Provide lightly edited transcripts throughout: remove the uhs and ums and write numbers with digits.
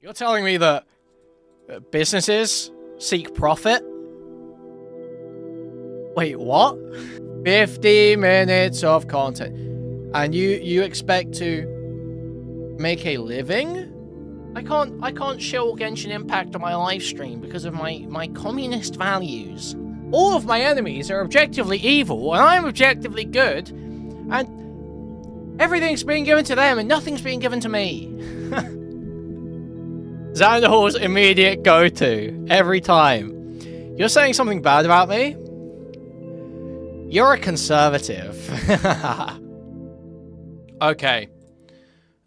You're telling me that businesses seek profit? Wait, what? 50 minutes of content. And you expect to make a living? I can't show Genshin Impact on my live stream because of my communist values. All of my enemies are objectively evil, and I'm objectively good, and everything's being given to them, and nothing's being given to me. Xanderhal's immediate go-to, every time. You're saying something bad about me? You're a conservative. Okay.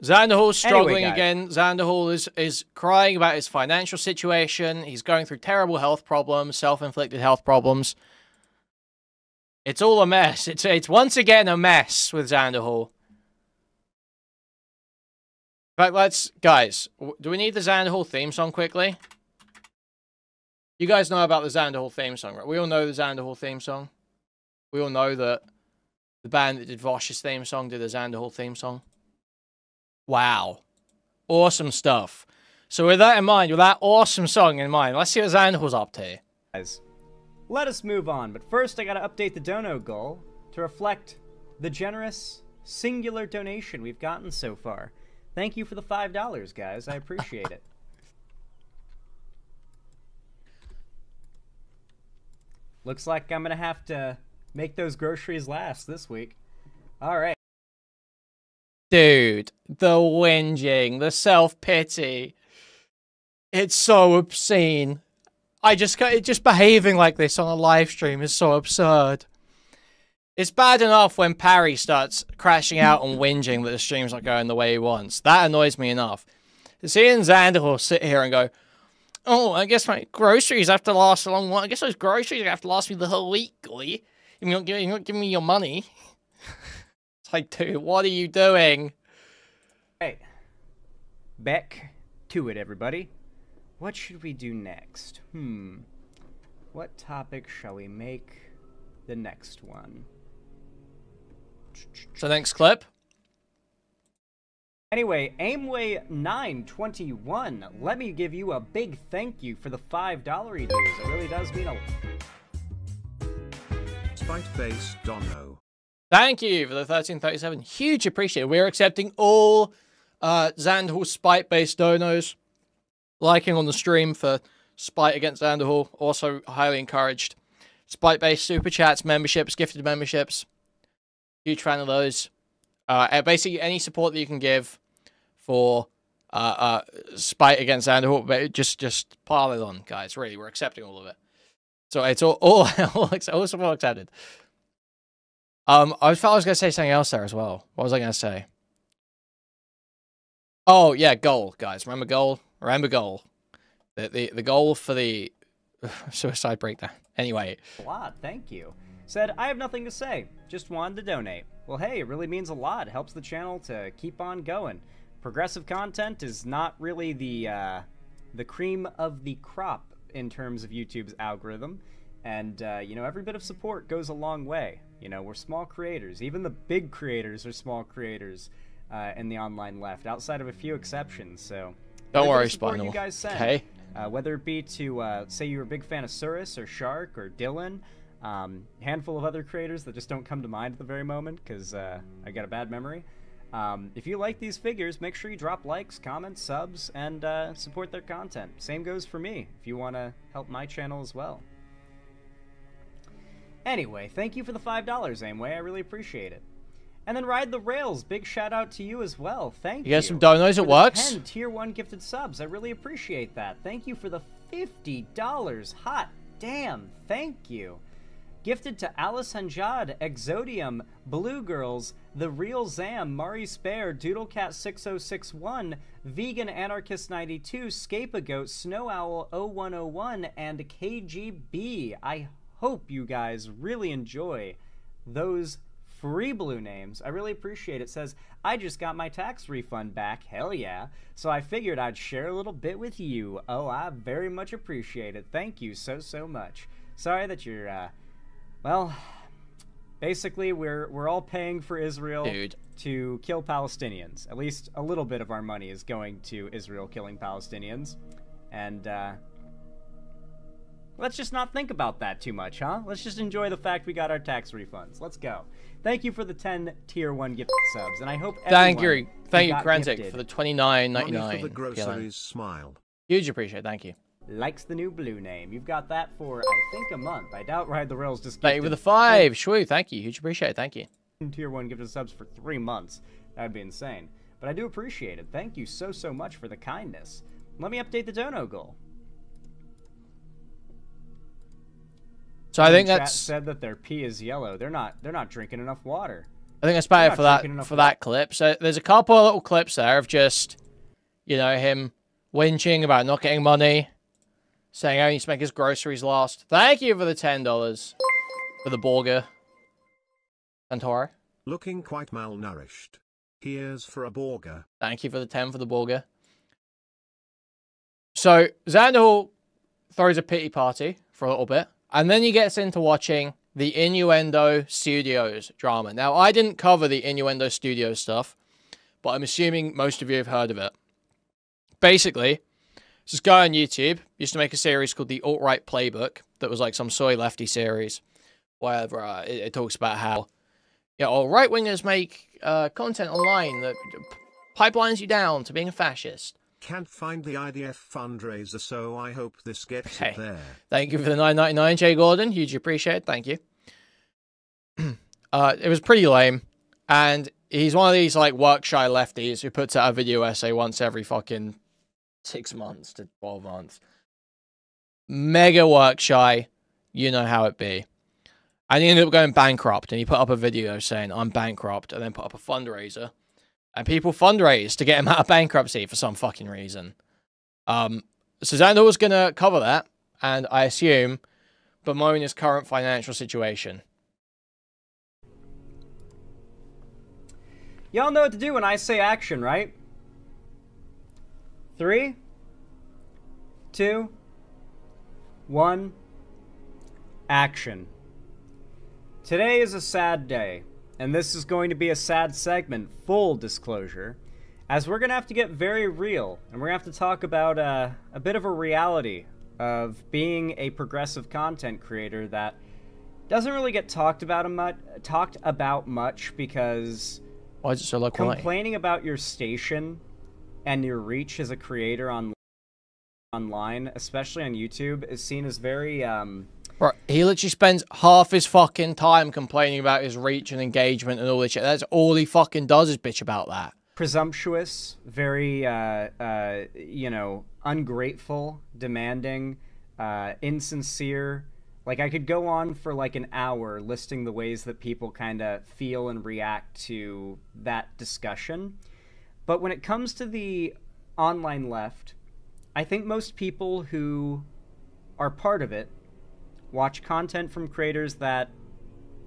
Xanderhal's struggling again. Xanderhal is crying about his financial situation. He's going through terrible health problems, self-inflicted health problems. It's all a mess. It's once again a mess with Xanderhal. In fact, guys, do we need the Xanderhal theme song quickly? You guys know about the Xanderhal theme song, right? We all know the Xanderhal theme song. We all know that the band that did Vosh's theme song did the Xanderhal theme song. Wow. Awesome stuff. So with that in mind, with that awesome song in mind, let's see what Xanderhal's up to. Guys, let us move on, but first I gotta update the dono goal to reflect the generous, singular donation we've gotten so far. Thank you for the $5, guys. I appreciate it. Looks like I'm gonna have to make those groceries last this week. Alright. Dude, the whinging, the self-pity. It's so obscene. Just behaving like this on a live stream is so absurd. It's bad enough when Parry starts crashing out and whinging that the stream's not going the way he wants. That annoys me enough. Seeing Xanderhal sit here and go, oh, I guess my groceries have to last a long while. I guess those groceries have to last me the whole week, boy. You're not giving me your money. It's like, dude, what are you doing? Hey, back to it, everybody. What should we do next? What topic shall we make the next one? So next clip. Anyway, Aimway921, let me give you a big thank you for the $5 dues. It really does mean a lot. Spite-based Dono. Thank you for the 1337. Huge appreciate it. We're accepting all Xanderhal spite-based donos. Liking on the stream for spite against Xanderhal. Also highly encouraged. Spite-based super chats, memberships, gifted memberships. Huge fan of those. Basically, any support that you can give for spite against Xanderhal, but just pile it on, guys. Really, we're accepting all of it. So it's all support accepted. I was going to say something else there as well. What was I going to say? Oh, yeah, goal, guys. Remember goal? Remember goal. The goal for the suicide breakdown. Anyway. A lot, thank you. Said, I have nothing to say. Just wanted to donate. Well, hey, it really means a lot. It helps the channel to keep on going. Progressive content is not really the cream of the crop in terms of YouTube's algorithm. And, you know, every bit of support goes a long way. You know, we're small creators. Even the big creators are small creators in the online left, outside of a few exceptions. So, don't worry, Spinal. You guys send, okay. Whether it be to, say you're a big fan of Surus or Shark or Dylan, handful of other creators that just don't come to mind at the very moment because I got a bad memory. If you like these figures, make sure you drop likes, comments, subs, and support their content. Same goes for me if you want to help my channel as well. Anyway, thank you for the $5, Aimway. I really appreciate it. And then Ride the Rails, big shout out to you as well. Thank you. You get some donos, it works. 10 tier 1 gifted subs. I really appreciate that. Thank you for the $50. Hot damn, thank you. Gifted to Alice Hanjad, Exodium, Blue Girls, The Real Zam, Mari Spare, Doodlecat6061, Vegan Anarchist 92, Scapegoat, Snow Owl 0101, and KGB. I hope you guys really enjoy those free blue names. I really appreciate it. It says, I just got my tax refund back. Hell yeah. So I figured I'd share a little bit with you. Oh, I very much appreciate it. Thank you so much. Sorry that you're, well, Basically, we're all paying for Israel Dude. to kill Palestinians. At least a little bit of our money is going to Israel killing Palestinians. And let's just not think about that too much, huh? Let's just enjoy the fact we got our tax refunds. Let's go. Thank you for the 10 tier 1 gift subs, and I hope Thank you, got Kranzik, gifted for the $29.99. Money for the groceries smile. Huge appreciate, thank you. likes the new blue name. You've got that for, I think, a month. I doubt Ride the Rails just Thank you for the 5. Shwoo, thank you. Huge appreciate it, thank you. Tier 1 gifted subs for 3 months. That would be insane. But I do appreciate it. Thank you so much for the kindness. Let me update the dono goal. So I think Chat that's said that their pee is yellow. They're not drinking enough water. I think that's about it for that clip. So there's a couple of little clips there of just, you know, him whinging about not getting money, saying how he needs to make his groceries last. Thank you for the $10 for the burger. Santoro. Looking quite malnourished. Here's for a burger. Thank you for the 10 for the burger. So Xanderhal throws a pity party for a little bit, and then he gets into watching the Innuendo Studios drama. Now, I didn't cover the Innuendo Studios stuff, but I'm assuming most of you have heard of it. Basically, this guy on YouTube used to make a series called the Alt-Right Playbook that was like some soy lefty series, where it talks about how, you know, right-wingers make content online that pipelines you down to being a fascist. Can't find the IDF fundraiser, so I hope this gets it there. Thank you for the $9.99, Jay Gordon. Hugely appreciate it. Thank you. It was pretty lame. And he's one of these, like, work-shy lefties who puts out a video essay once every fucking 6 months to 12 months. Mega work-shy. You know how it be. And he ended up going bankrupt. And he put up a video saying, I'm bankrupt. And then put up a fundraiser. And people fundraised to get him out of bankruptcy for some fucking reason. So Xander was going to cover that, and I assume bemoan his current financial situation. Y'all know what to do when I say action, right? 3, 2, 1, action. Today is a sad day. And this is going to be a sad segment, full disclosure, as we're going to have to get very real, and we're going to have to talk about a bit of a reality of being a progressive content creator that doesn't really get talked about much because why is it so low quality? Complaining about your station and your reach as a creator online, especially on YouTube, is seen as very Right, he literally spends half his fucking time complaining about his reach and engagement and all this shit. That's all he fucking does is bitch about that. Presumptuous, very, you know, ungrateful, demanding, insincere. Like, I could go on for like an hour listing the ways that people kind of feel and react to that discussion. But when it comes to the online left, I think most people who are part of it watch content from creators that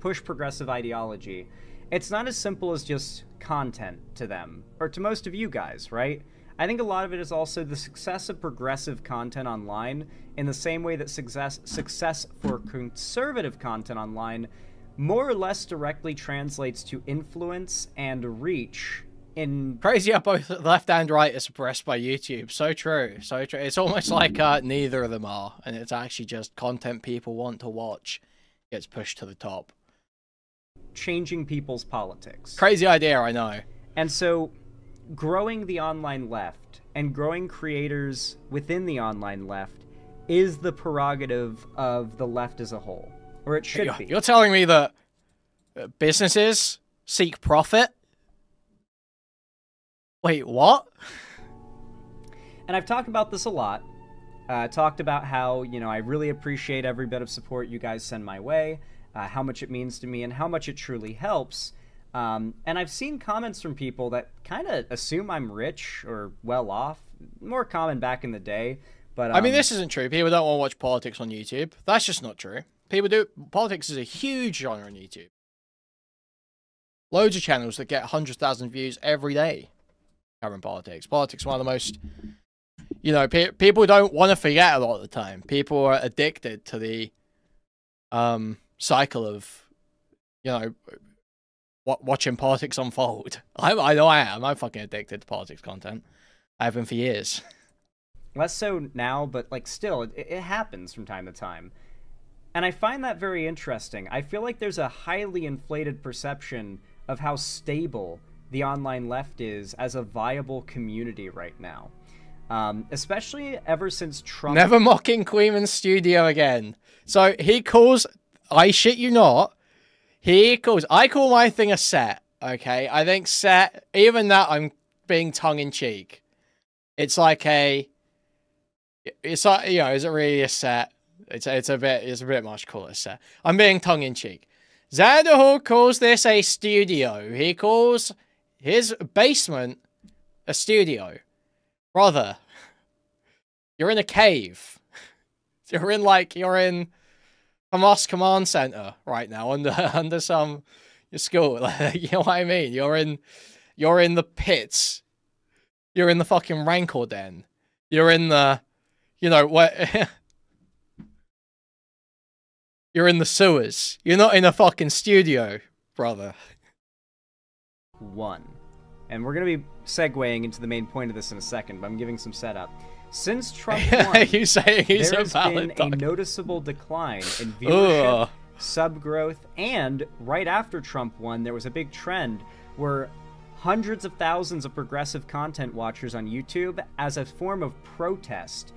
push progressive ideology. It's not as simple as just content to them, or to most of you guys, right? I think a lot of it is also the success of progressive content online in the same way that success for conservative content online more or less directly translates to influence and reach in... Crazy how both left and right are suppressed by YouTube. So true. So true. It's almost like neither of them are. And it's actually just content people want to watch gets pushed to the top. Changing people's politics. Crazy idea, I know. And so, growing the online left and growing creators within the online left is the prerogative of the left as a whole. Or it should be. You're telling me that businesses seek profit? Wait, what? And I've talked about this a lot. Talked about how, you know, I really appreciate every bit of support you guys send my way, how much it means to me, and how much it truly helps. And I've seen comments from people that kind of assume I'm rich or well off. More common back in the day. But I mean, this isn't true. People don't want to watch politics on YouTube. That's just not true. People do. Politics is a huge genre on YouTube. Loads of channels that get 100,000 views every day. Covering politics. Politics is one of the most, you know, people don't want to forget a lot of the time. People are addicted to the cycle of, you know, watching politics unfold. I know I am. I'm fucking addicted to politics content. I have been for years. Less so now, but like still, it happens from time to time. And I find that very interesting. I feel like there's a highly inflated perception of how stable the online left is as a viable community right now. Especially ever since Trump... Never mocking Kuihman's studio again. So he calls... I shit you not. He calls... I call my thing a set, okay? I think set... Even that, I'm being tongue-in-cheek. It's like a... It's like, you know, is it really a set? It's a bit much to call it a set. I'm being tongue-in-cheek. Xanderhal calls this a studio. He calls his basement a studio. Brother, you're in a cave. You're in Hamas command center right now under some school. You know what I mean? You're in the pits. You're in the fucking Rancor den. You're in the, you know what? You're in the sewers. You're not in a fucking studio, brother. One. And we're going to be segueing into the main point of this in a second, but I'm giving some setup. Since Trump won, there has been a noticeable decline in viewership, sub growth, and right after Trump won, there was a big trend where hundreds of thousands of progressive content watchers on YouTube, as a form of protest,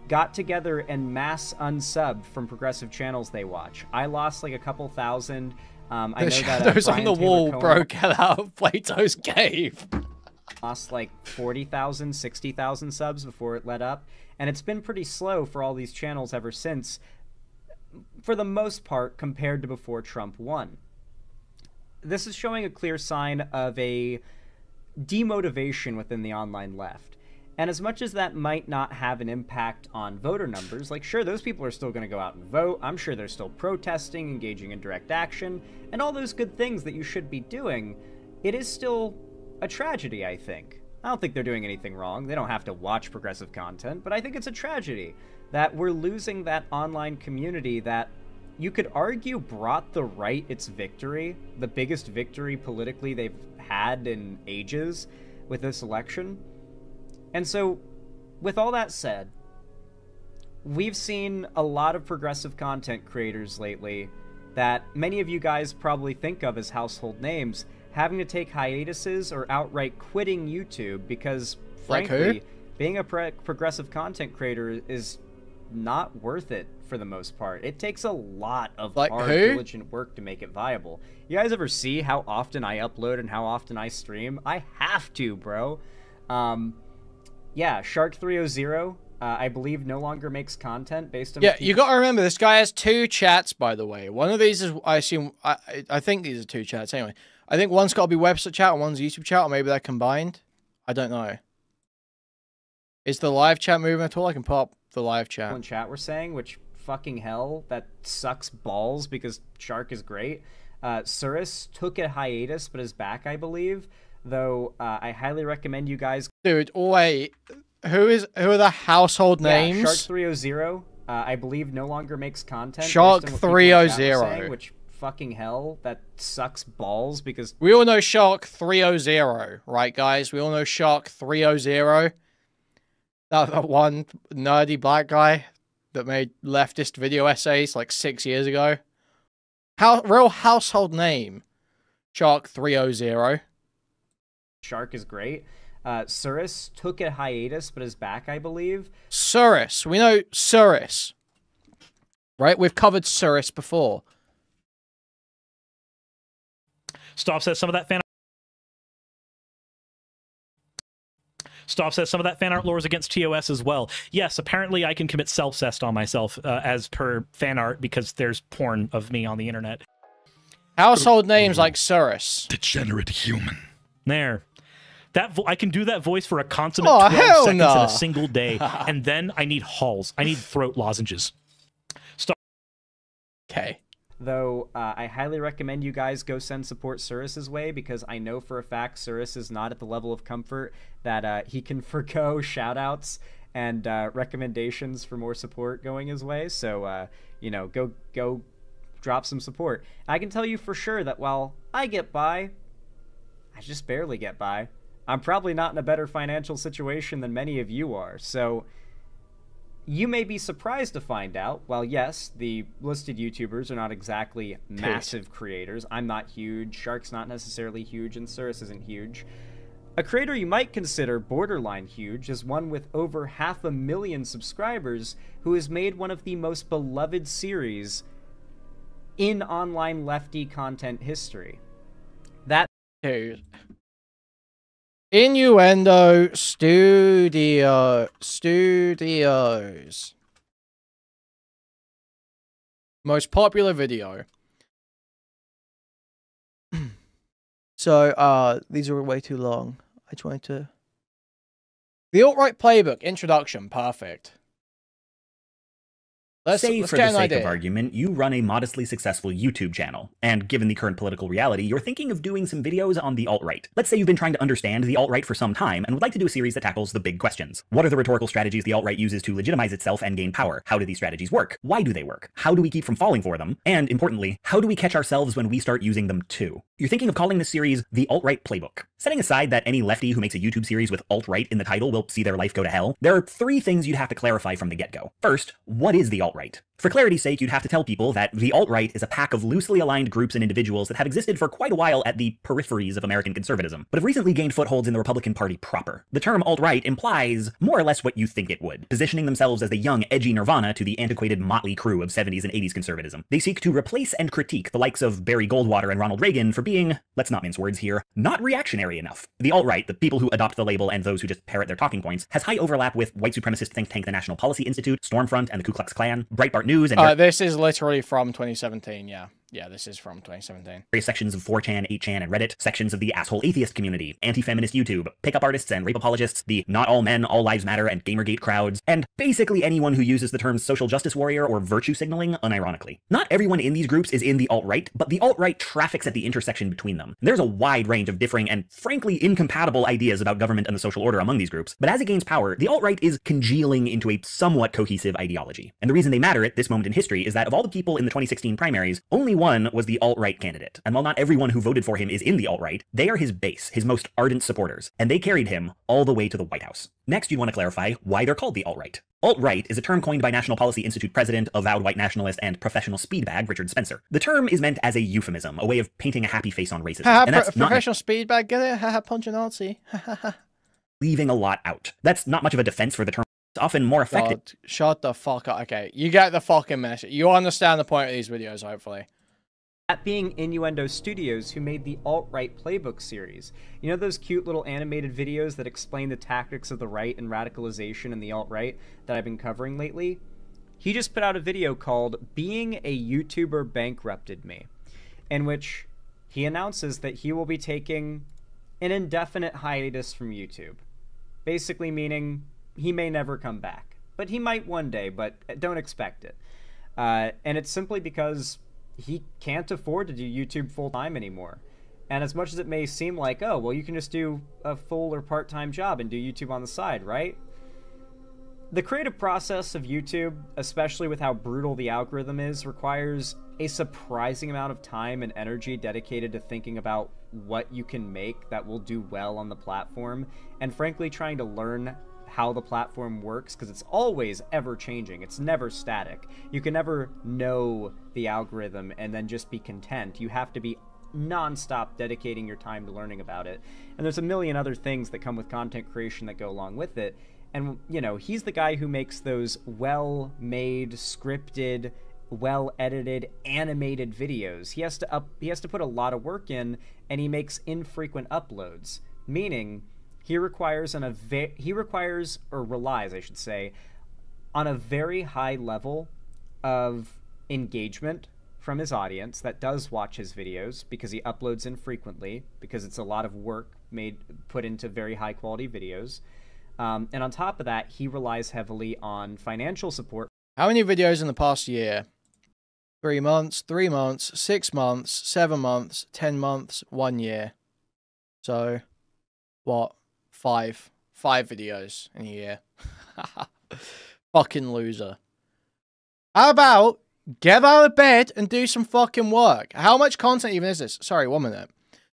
got together and mass unsubbed from progressive channels they watch. I lost like a couple thousand. I know that shadows on the wall broke out of Plato's cave. Lost like 40,000, 60,000 subs before it let up. And it's been pretty slow for all these channels ever since, for the most part, compared to before Trump won. This is showing a clear sign of a demotivation within the online left. And as much as that might not have an impact on voter numbers, like sure, those people are still going to go out and vote. I'm sure they're still protesting, engaging in direct action, and all those good things that you should be doing. It is still a tragedy, I think. I don't think they're doing anything wrong. They don't have to watch progressive content, but I think it's a tragedy that we're losing that online community that you could argue brought the right its victory, the biggest victory politically they've had in ages with this election. And so, with all that said, we've seen a lot of progressive content creators lately that many of you guys probably think of as household names having to take hiatuses or outright quitting YouTube because, frankly, being a progressive content creator is not worth it for the most part. It takes a lot of hard, diligent work to make it viable. You guys ever see how often I upload and how often I stream? I have to, bro. Yeah, Shark300, I believe, no longer makes content based on... Yeah, you got to remember, this guy has 2 chats, by the way. One of these is, I assume, I think these are 2 chats anyway. I think one's got to be website chat and one's YouTube chat, or maybe they're combined. I don't know. Is the live chat moving at all? I can pop the live chat. In chat we're saying, which fucking hell, that sucks balls because Shark is great. Surus took a hiatus but is back, I believe. Though I highly recommend you guys. Dude, wait, who are the household names? Yeah, Shark300, I believe, no longer makes content. Shark300, which fucking hell, that sucks balls because we all know Shark300, right, guys? We all know Shark300. That one nerdy black guy that made leftist video essays like 6 years ago. Real household name, Shark300. Shark is great. Surus took a hiatus but is back, I believe. Surus. We know Surus. Right? We've covered Surus before. Stop says some of that fan art lore is against TOS as well. Yes, apparently I can commit self-cest on myself as per fan art because there's porn of me on the internet. Household names like Surus. Degenerate human. There. I can do that voice for a consummate 12 seconds in a single day, and then I need halls. I need throat lozenges. Stop. Okay. Though I highly recommend you guys go send support Surus's way because I know for a fact Surus is not at the level of comfort that he can forgo shoutouts and recommendations for more support going his way. So you know, go drop some support. I can tell you for sure that while I get by, I just barely get by. I'm probably not in a better financial situation than many of you are, so you may be surprised to find out, while yes, the listed YouTubers are not exactly massive creators. I'm not huge, Shark's not necessarily huge, and Cirrus isn't huge. A creator you might consider borderline huge is one with over 500,000 subscribers who has made one of the most beloved series in online lefty content history. That Dude. Innuendo Studios. Most popular video. So, these are way too long. I just wanted to... The alt-right playbook, introduction, perfect. Say, for the sake of argument, you run a modestly successful YouTube channel, and given the current political reality, you're thinking of doing some videos on the alt-right. Let's say you've been trying to understand the alt-right for some time, and would like to do a series that tackles the big questions. What are the rhetorical strategies the alt-right uses to legitimize itself and gain power? How do these strategies work? Why do they work? How do we keep from falling for them? And, importantly, how do we catch ourselves when we start using them too? You're thinking of calling this series the alt-right playbook. Setting aside that any lefty who makes a YouTube series with alt-right in the title will see their life go to hell, there are 3 things you'd have to clarify from the get-go. First, what is the alt-right? For clarity's sake, you'd have to tell people that the alt-right is a pack of loosely aligned groups and individuals that have existed for quite a while at the peripheries of American conservatism, but have recently gained footholds in the Republican Party proper. The term alt-right implies more or less what you think it would, positioning themselves as the young, edgy nirvana to the antiquated motley crew of 70s and 80s conservatism. They seek to replace and critique the likes of Barry Goldwater and Ronald Reagan for being, let's not mince words here, not reactionary enough. The alt-right, the people who adopt the label and those who just parrot their talking points, has high overlap with white supremacist think tank the National Policy Institute, Stormfront and the Ku Klux Klan, Breitbart News, and this is literally from 2017, yeah. Yeah, this is from 2017. Various sections of 4chan, 8chan, and Reddit, sections of the asshole atheist community, anti-feminist YouTube, pickup artists and rape apologists, the not all men, all lives matter, and Gamergate crowds, and basically anyone who uses the terms social justice warrior or virtue signaling unironically. Not everyone in these groups is in the alt-right, but the alt-right traffics at the intersection between them. There's a wide range of differing and frankly incompatible ideas about government and the social order among these groups, but as it gains power, the alt-right is congealing into a somewhat cohesive ideology. And the reason they matter at this moment in history is that of all the people in the 2016 primaries, only one was the alt-right candidate. And while not everyone who voted for him is in the alt-right, they are his base, his most ardent supporters, and they carried him all the way to the White House. Next, you'd want to clarify why they're called the alt-right. Alt-right is a term coined by National Policy Institute president, avowed white nationalist, and professional speedbag Richard Spencer. The term is meant as a euphemism, a way of painting a happy face on racism. And that's professional speedbag, get it? Haha, punch a Nazi. Leaving a lot out. That's not much of a defense for the term. It's often more effective. God, shut the fuck up. Okay, you get the fucking message. You understand the point of these videos, hopefully. That being Innuendo Studios, who made the alt-right playbook series. You know those cute little animated videos that explain the tactics of the right and radicalization in the alt-right that I've been covering lately? He just put out a video called Being a YouTuber Bankrupted Me, in which he announces that he will be taking an indefinite hiatus from YouTube. Basically meaning he may never come back. But he might one day, but don't expect it. And it's simply because he can't afford to do YouTube full-time anymore. And as much as it may seem like, oh, well, you can just do a full or part-time job and do YouTube on the side, right? The creative process of YouTube, especially with how brutal the algorithm is, requires a surprising amount of time and energy dedicated to thinking about what you can make that will do well on the platform, and frankly trying to learn how the platform works, because it's always ever changing. It's never static. You can never know the algorithm and then just be content. You have to be non-stop dedicating your time to learning about it. And there's a million other things that come with content creation that go along with it. And, you know, he's the guy who makes those well-made, scripted, well-edited, animated videos. He has to put a lot of work in, and he makes infrequent uploads, meaning he relies, I should say, on a very high level of engagement from his audience that does watch his videos, because he uploads infrequently, because it's a lot of work put into very high quality videos. And on top of that, he relies heavily on financial support. How many videos in the past year? 3 months, 3 months, 6 months, 7 months, 10 months, 1 year. So, what? 5 videos in a year. Fucking loser. How about Get out of bed and do some fucking work. How much content even is this? Sorry, 1 minute.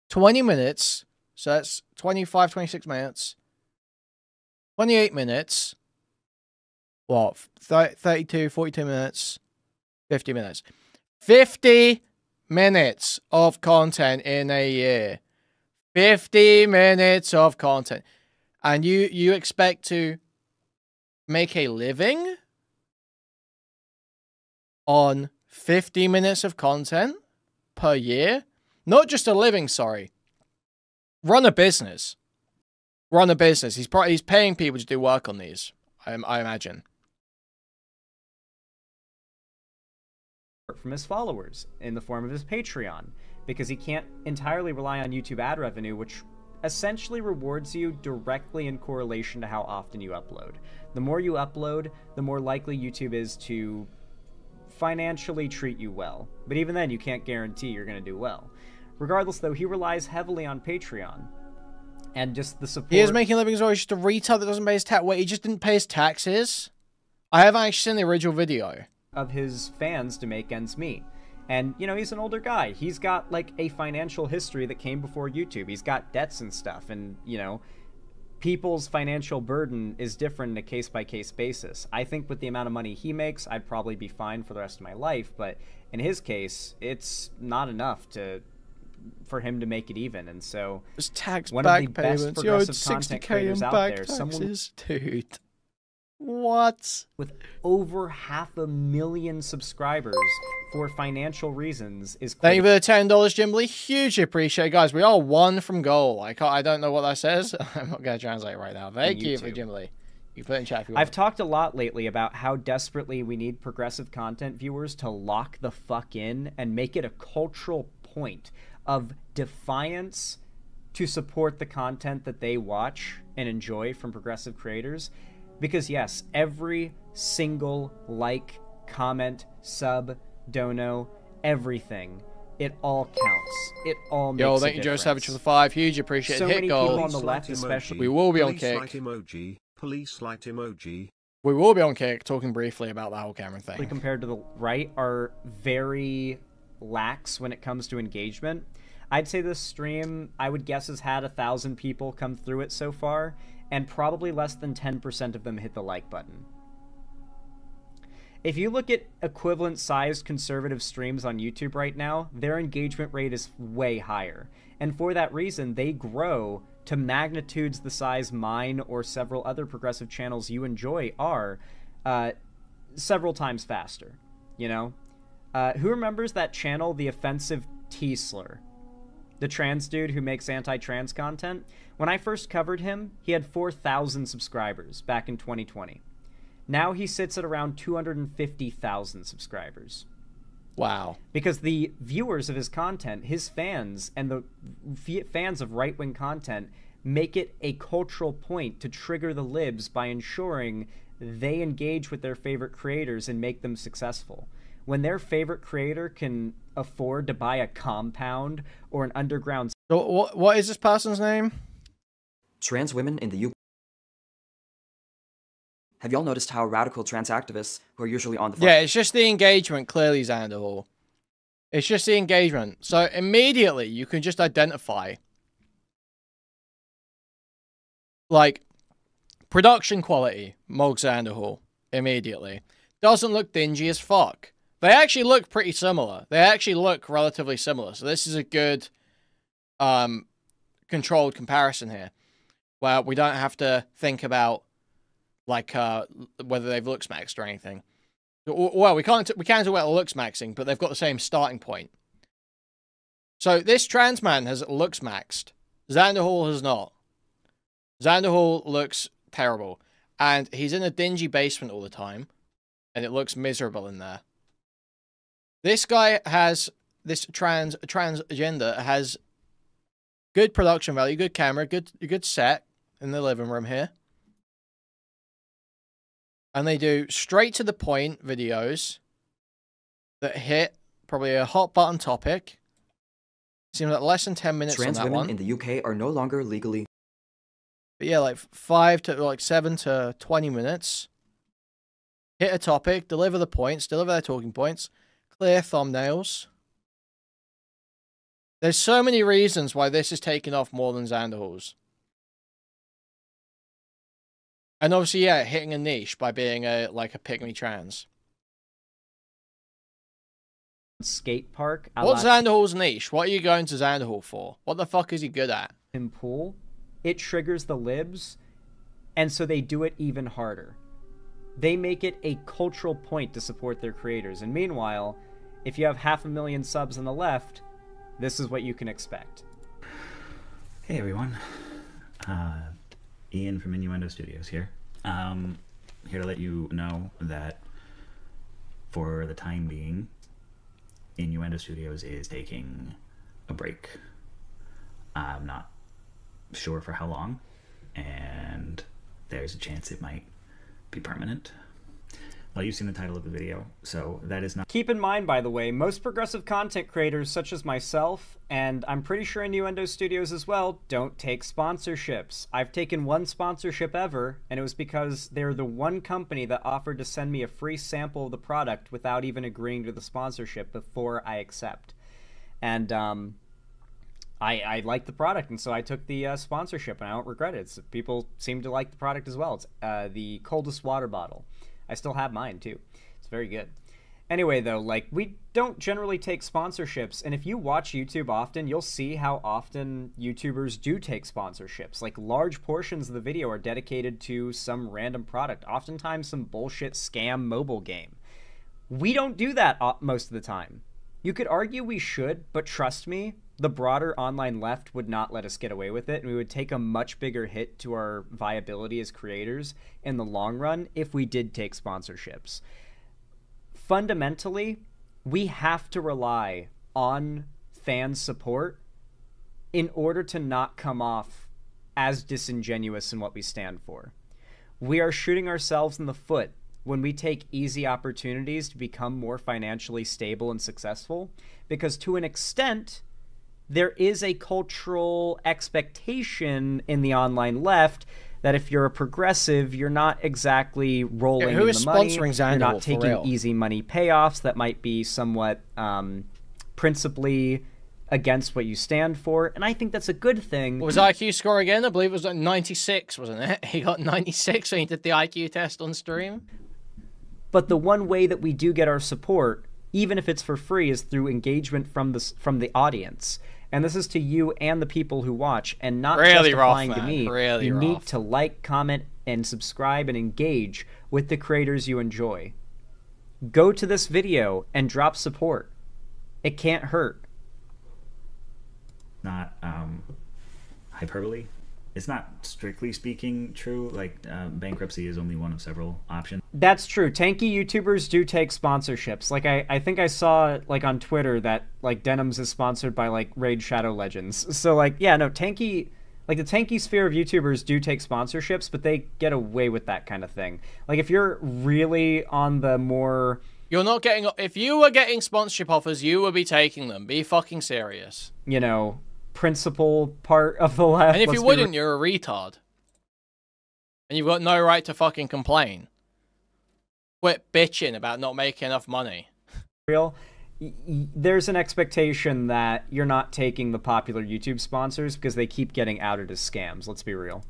20 minutes. So that's 25, 26 minutes. 28 minutes. What? 32, 42 minutes. 50 minutes. 50 minutes of content in a year. 50 minutes of content. And you expect to make a living on 50 minutes of content per year? Not just a living, sorry. Run a business. Run a business. He's paying people to do work on these, I imagine. From his followers in the form of his Patreon, because he can't entirely rely on YouTube ad revenue, which essentially rewards you directly in correlation to how often you upload. The more you upload, the more likely YouTube is to financially treat you well. But even then, you can't guarantee you're going to do well. Regardless, though, he relies heavily on Patreon. And just the support... He is making a living as well. He's just a retard that doesn't pay his tax. Wait, he just didn't pay his taxes? I haven't actually seen the original video. Of his fans to make ends meet. And, you know, he's an older guy. He's got, like, a financial history that came before YouTube. He's got debts and stuff. And, you know, people's financial burden is different on a case-by-case basis. I think with the amount of money he makes, I'd probably be fine for the rest of my life. But in his case, it's not enough for him to make it even. And so, it's tax one back of the best payments. progressive content creators out there, taxes, dude. What? With over 500,000 subscribers for financial reasons is... Thank you for the $10, Jim Lee. Hugely appreciate it, guys. We are 1 from goal. I don't know what that says. I'm not going to translate right now. Thank you for Jim Lee. You put it in chat if you want. I've talked a lot lately about how desperately we need progressive content viewers to lock the fuck in and make it a cultural point of defiance to support the content that they watch and enjoy from progressive creators. Because yes, every single like, comment, sub, dono, everything, it all counts. It all makes a difference. Yo, thank you, Joe Savage, for the 5. Huge appreciate it. So Hit many goal. people on the left, especially. We will be on Kick. Police light emoji. We will be on Kick, talking briefly about the whole camera thing. Compared to the right, are very lax when it comes to engagement. I'd say this stream, I would guess, has had 1,000 people come through it so far, and probably less than 10% of them hit the like button. If you look at equivalent-sized conservative streams on YouTube right now, their engagement rate is way higher. And for that reason, they grow to magnitudes the size mine or several other progressive channels you enjoy are several times faster, you know? Who remembers that channel, The Offensive T-Slur? The trans dude who makes anti-trans content? When I first covered him, he had 4,000 subscribers back in 2020. Now he sits at around 250,000 subscribers. Wow. Because the viewers of his content, his fans, and the fans of right-wing content make it a cultural point to trigger the libs by ensuring they engage with their favorite creators and make them successful. When their favorite creator can afford to buy a compound or an underground... So what is this person's name? Trans women in the UK. Have y'all noticed how radical trans activists, who are usually on the front... Yeah, it's just the engagement, clearly, Xanderhal. It's just the engagement. So immediately, you can just identify, like, production quality, Mog Xanderhal, immediately. Doesn't look dingy as fuck. They actually look pretty similar. They actually look relatively similar. So this is a good controlled comparison here, where we don't have to think about, like, whether they've looks maxed or anything. Well, we can't talk about looks maxing, but they've got the same starting point. So this trans man has looks maxed. Xanderhal has not. Xanderhal looks terrible, and he's in a dingy basement all the time, and it looks miserable in there. This guy has, this transgender has good production value, good camera, good set in the living room here. And they do straight to the point videos that hit probably a hot button topic. Seems like less than 10 minutes Trans on that women one. in the UK are no longer legally... But yeah, like 7 to 20 minutes. Hit a topic, deliver the points, deliver their talking points, clear thumbnails. There's so many reasons why this is taking off more than Xanderhal's. And obviously, yeah, hitting a niche by being like a pygmy trans. Skate park. What's Xanderhal's niche? What are you going to Xanderhal for? What the fuck is he good at? In pool, it triggers the libs, and so they do it even harder. They make it a cultural point to support their creators. And meanwhile, if you have 500,000 subs on the left, this is what you can expect. Hey everyone, Ian from Innuendo Studios here. Here to let you know that for the time being, Innuendo Studios is taking a break. I'm not sure for how long, and there's a chance it might be permanent. Well, you've seen the title of the video, so that is not... Keep in mind, by the way, most progressive content creators such as myself, and I'm pretty sure Innuendo Studios as well, don't take sponsorships. I've taken one sponsorship ever, and it was because they're the one company that offered to send me a free sample of the product without even agreeing to the sponsorship before I accept. And I liked the product, and so I took the sponsorship, and I don't regret it. People seem to like the product as well. It's the coldest water bottle. I still have mine, too. It's very good. Anyway, though, like, we don't generally take sponsorships, and if you watch YouTube often, you'll see how often YouTubers do take sponsorships. Like, large portions of the video are dedicated to some random product, oftentimes some bullshit scam mobile game. We don't do that most of the time. You could argue we should, but trust me, the broader online left would not let us get away with it, and we would take a much bigger hit to our viability as creators in the long run if we did take sponsorships. Fundamentally, we have to rely on fan support in order to not come off as disingenuous in what we stand for. We are shooting ourselves in the foot when we take easy opportunities to become more financially stable and successful, because to an extent, there is a cultural expectation in the online left that if you're a progressive, you're not exactly rolling in the money. Who is sponsoring Xanderhal? You're not taking easy money payoffs that might be somewhat principally against what you stand for, and I think that's a good thing. What was IQ score again? I believe it was like 96, wasn't it? He got 96 when he did the IQ test on stream. But the one way that we do get our support, even if it's for free, is through engagement from the audience. And this is to you and the people who watch, and not really just applying to me. You need to like, comment, and subscribe and engage with the creators you enjoy. Go to this video and drop support. It can't hurt. Not hyperbole. It's not strictly speaking true. Like bankruptcy is only one of several options. That's true. Tanky YouTubers do take sponsorships. Like I think I saw like on Twitter that like Denims is sponsored by like Raid Shadow Legends. So like yeah, no, Tanky, like the Tanky sphere of YouTubers do take sponsorships, but they get away with that kind of thing. Like if you're really on the more, you're not getting, if you were getting sponsorship offers, you would be taking them. Be fucking serious. You know, principal part of the left. And if you wouldn't, you're a retard. And you've got no right to fucking complain. Quit bitching about not making enough money. Real. There's an expectation that you're not taking the popular YouTube sponsors because they keep getting outed as scams. Let's be real.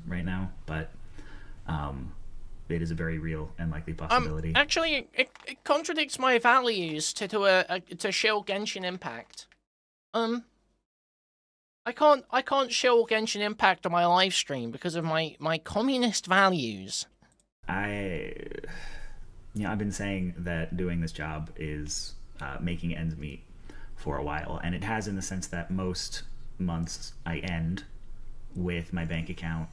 Right now, but it is a very real and likely possibility. Actually, it contradicts my values to shill Genshin Impact. I can't shill Genshin Impact on my live stream because of my communist values. I've been saying that doing this job is making ends meet for a while, and it has in the sense that most months I end with my bank account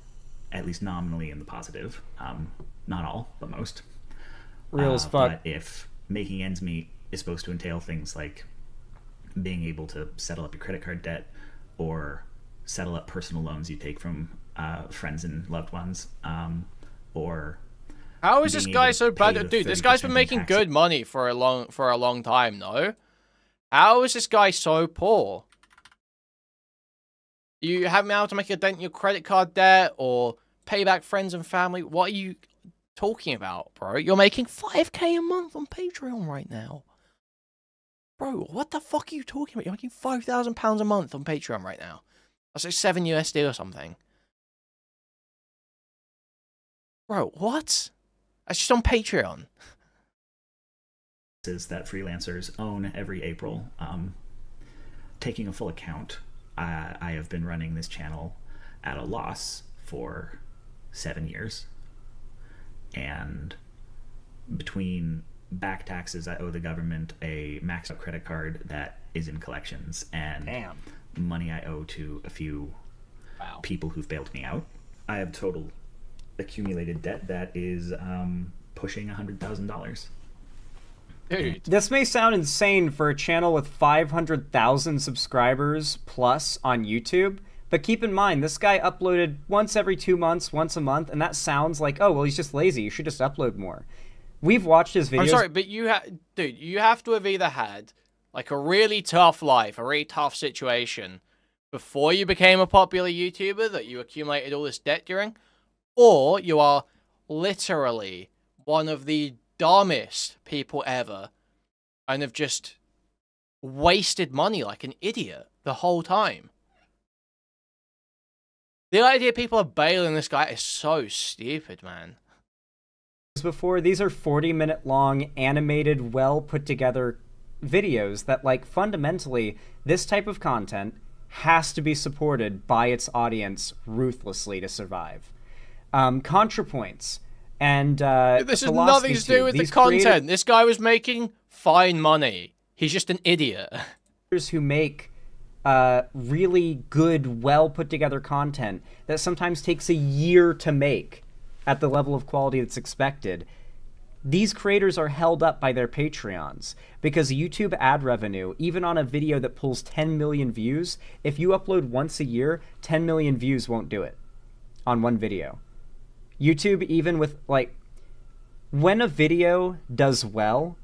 at least nominally in the positive. Not all, but most. Real as fuck. But if making ends meet is supposed to entail things like being able to settle up your credit card debt or settle up personal loans you take from friends and loved ones, or how is this guy so bad? Dude, this guy's been making good money for a long time, no? How is this guy so poor? You haven't been able to make a dent in your credit card debt or pay back friends and family? What are you... talking about, bro? You're making 5K a month on Patreon right now. Bro, what the fuck are you talking about? You're making £5,000 a month on Patreon right now. That's like 7 USD or something. Bro, what? That's just on Patreon. Is that freelancers own every April. Taking a full account, I have been running this channel at a loss for 7 years. And between back taxes I owe the government, a maxed out credit card that is in collections, and money I owe to a few people who've bailed me out, I have total accumulated debt that is pushing $100,000. Dude. This may sound insane for a channel with 500,000 subscribers plus on YouTube, but keep in mind, this guy uploaded once every 2 months, once a month, and that sounds like, oh, well, he's just lazy. You should just upload more. We've watched his videos. I'm sorry, but you have to have either had like a really tough life, a really tough situation before you became a popular YouTuber that you accumulated all this debt during, or you are literally one of the dumbest people ever and have just wasted money like an idiot the whole time. The idea people are bailing this guy is so stupid, man. Before, these are 40-minute long, animated, well put together videos that, like, fundamentally, this type of content has to be supported by its audience ruthlessly to survive. ContraPoints and this has nothing to do with the content. This guy was making fine money. He's just an idiot. Who make really good, well put together content that sometimes takes a year to make at the level of quality that's expected. These creators are held up by their Patreons because YouTube ad revenue, even on a video that pulls 10 million views, if you upload once a year, 10 million views won't do it on one video. YouTube, even with, like, when a video does well,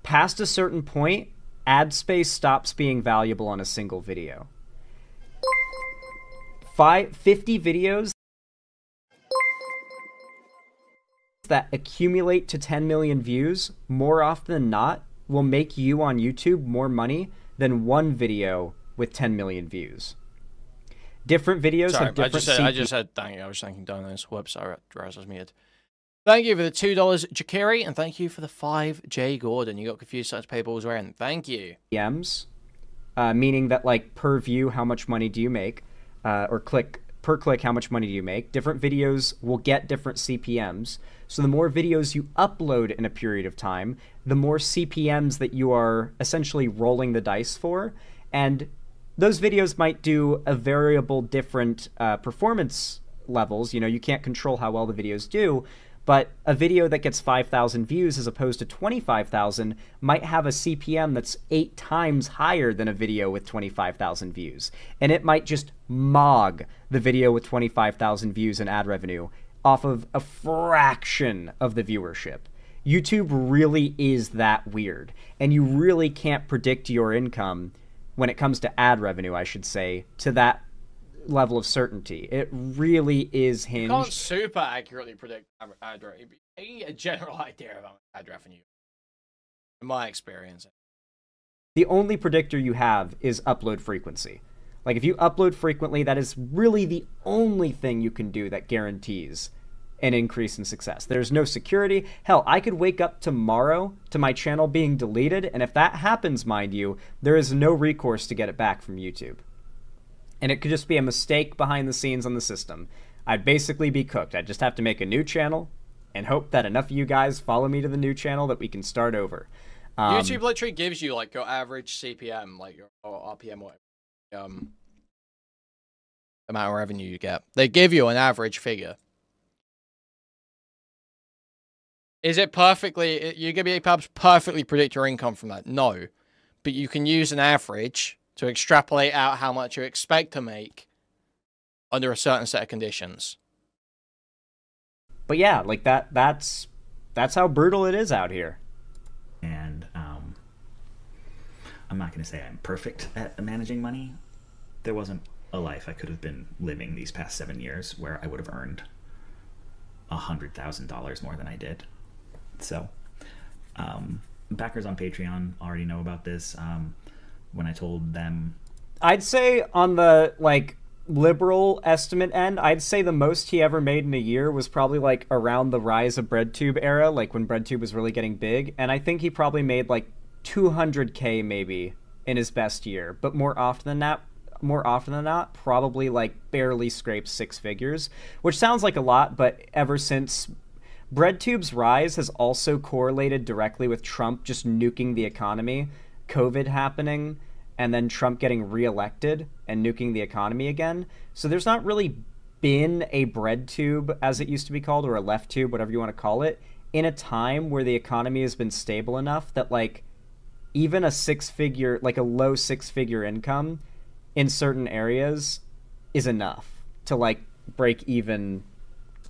past a certain point, ad space stops being valuable on a single video. 50 videos that accumulate to 10 million views, more often than not, will make you on YouTube more money than one video with 10 million views. Different videos have different I just said thank you. I was thanking Dono's website drives us muted. Thank you for the $2 Jakiri, and thank you for the 5 J Gordon. You got confused such people was wearing. Thank you. CPMs, meaning that, like, per view, how much money do you make? Or per click, how much money do you make? Different videos will get different CPMs. So the more videos you upload in a period of time, the more CPMs that you are essentially rolling the dice for. And those videos might do a variable different performance levels. You know, you can't control how well the videos do, but a video that gets 5,000 views as opposed to 25,000 might have a CPM that's 8 times higher than a video with 25,000 views. And it might just mog the video with 25,000 views in ad revenue off of a fraction of the viewership. YouTube really is that weird, and you really can't predict your income when it comes to ad revenue, I should say, to that level of certainty. It really is hinged. You can't super accurately predict ad revenue. You can get a general idea about ad revenue, in my experience. The only predictor you have is upload frequency. Like, if you upload frequently, that is really the only thing you can do that guarantees an increase in success. There's no security. Hell, I could wake up tomorrow to my channel being deleted, and if that happens, mind you, there is no recourse to get it back from YouTube. And it could just be a mistake behind the scenes on the system. I'd basically be cooked. I'd just have to make a new channel and hope that enough of you guys follow me to the new channel that we can start over. YouTube literally gives you, like, your average CPM, like your RPM, or amount of revenue you get. They give you an average figure. Is it perfectly... You're going to be able to perfectly predict your income from that? No. But you can use an average to extrapolate out how much you expect to make under a certain set of conditions. But yeah, like, that's how brutal it is out here. And I'm not going to say I'm perfect at managing money. There wasn't a life I could have been living these past 7 years where I would have earned $100,000 more than I did. So, backers on Patreon already know about this. When I told them, I'd say on the like liberal estimate end, I'd say the most he ever made in a year was probably like around the rise of BreadTube era, like when BreadTube was really getting big, and I think he probably made like 200K maybe in his best year, but more often than not, probably like barely scrapes 6 figures, which sounds like a lot, but ever since BreadTube's rise has also correlated directly with Trump just nuking the economy, COVID happening, and then Trump getting reelected and nuking the economy again. So there's not really been a BreadTube, as it used to be called, or a left tube, whatever you want to call it, in a time where the economy has been stable enough that like even a 6-figure, like a low 6-figure income in certain areas is enough to like break even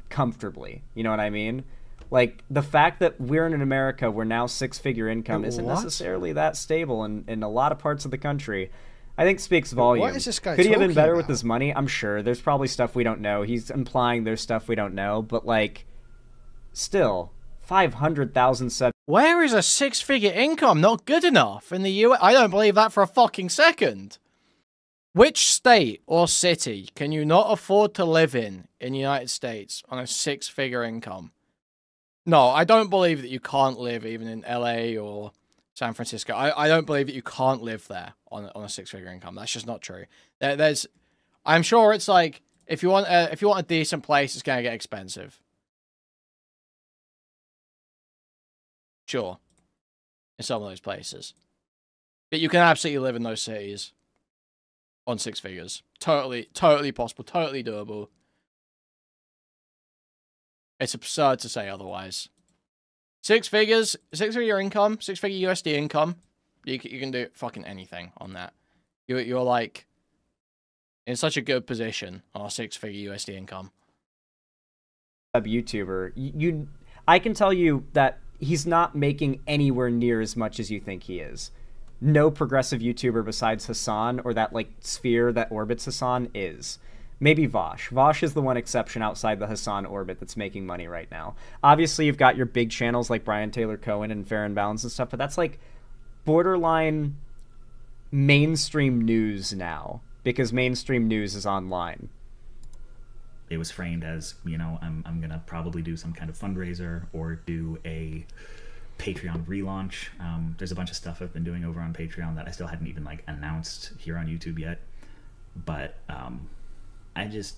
comfortably. You know what I mean? Like the fact that we're in America where now 6-figure income isn't necessarily that stable in a lot of parts of the country, I think speaks volumes. What is this guy Could he have been better about? with his money? I'm sure. There's probably stuff we don't know. He's implying there's stuff we don't know, but like still 500,000 subs. Where is a 6-figure income not good enough in the US? I don't believe that for a fucking second. Which state or city can you not afford to live in the United States on a 6-figure income? No, I don't believe that you can't live even in LA or San Francisco. I don't believe that you can't live there on a 6-figure income. That's just not true. I'm sure it's like if you want a decent place, it's gonna get expensive. Sure, in some of those places, but you can absolutely live in those cities on 6 figures. Totally possible. Totally doable. It's absurd to say otherwise. 6 figures, 6-figure income, 6-figure USD income. You can do fucking anything on that. You're like in such a good position on a 6-figure USD income. YouTuber, I can tell you that he's not making anywhere near as much as you think he is. No progressive YouTuber besides Hassan or that like sphere that orbits Hassan is. Maybe Vosh. Vosh is the one exception outside the Hassan orbit that's making money right now. Obviously, you've got your big channels like Brian Taylor Cohen and Fair and Balanced and stuff, but that's like borderline mainstream news now because mainstream news is online. It was framed as, you know, I'm going to probably do some kind of fundraiser or do a Patreon relaunch. There's a bunch of stuff I've been doing over on Patreon that I still hadn't even like announced here on YouTube yet. But I just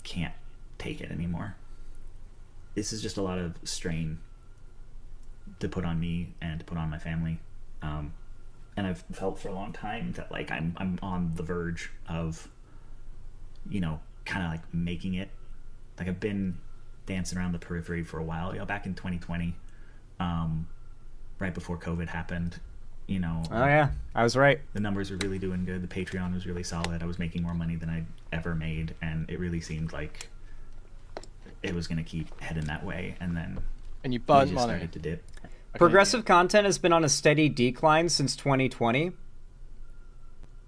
can't take it anymore. This is just a lot of strain to put on me and to put on my family. And I've felt for a long time that like I'm on the verge of, you know, kind of like making it. Like I've been dancing around the periphery for a while. You know, back in 2020, right before COVID happened, you know. Oh yeah, I was right. The numbers were really doing good. The Patreon was really solid. I was making more money than I'd ever made, and it really seemed like it was going to keep heading that way. And then you burned money. Started to dip. Progressive content has been on a steady decline since 2020,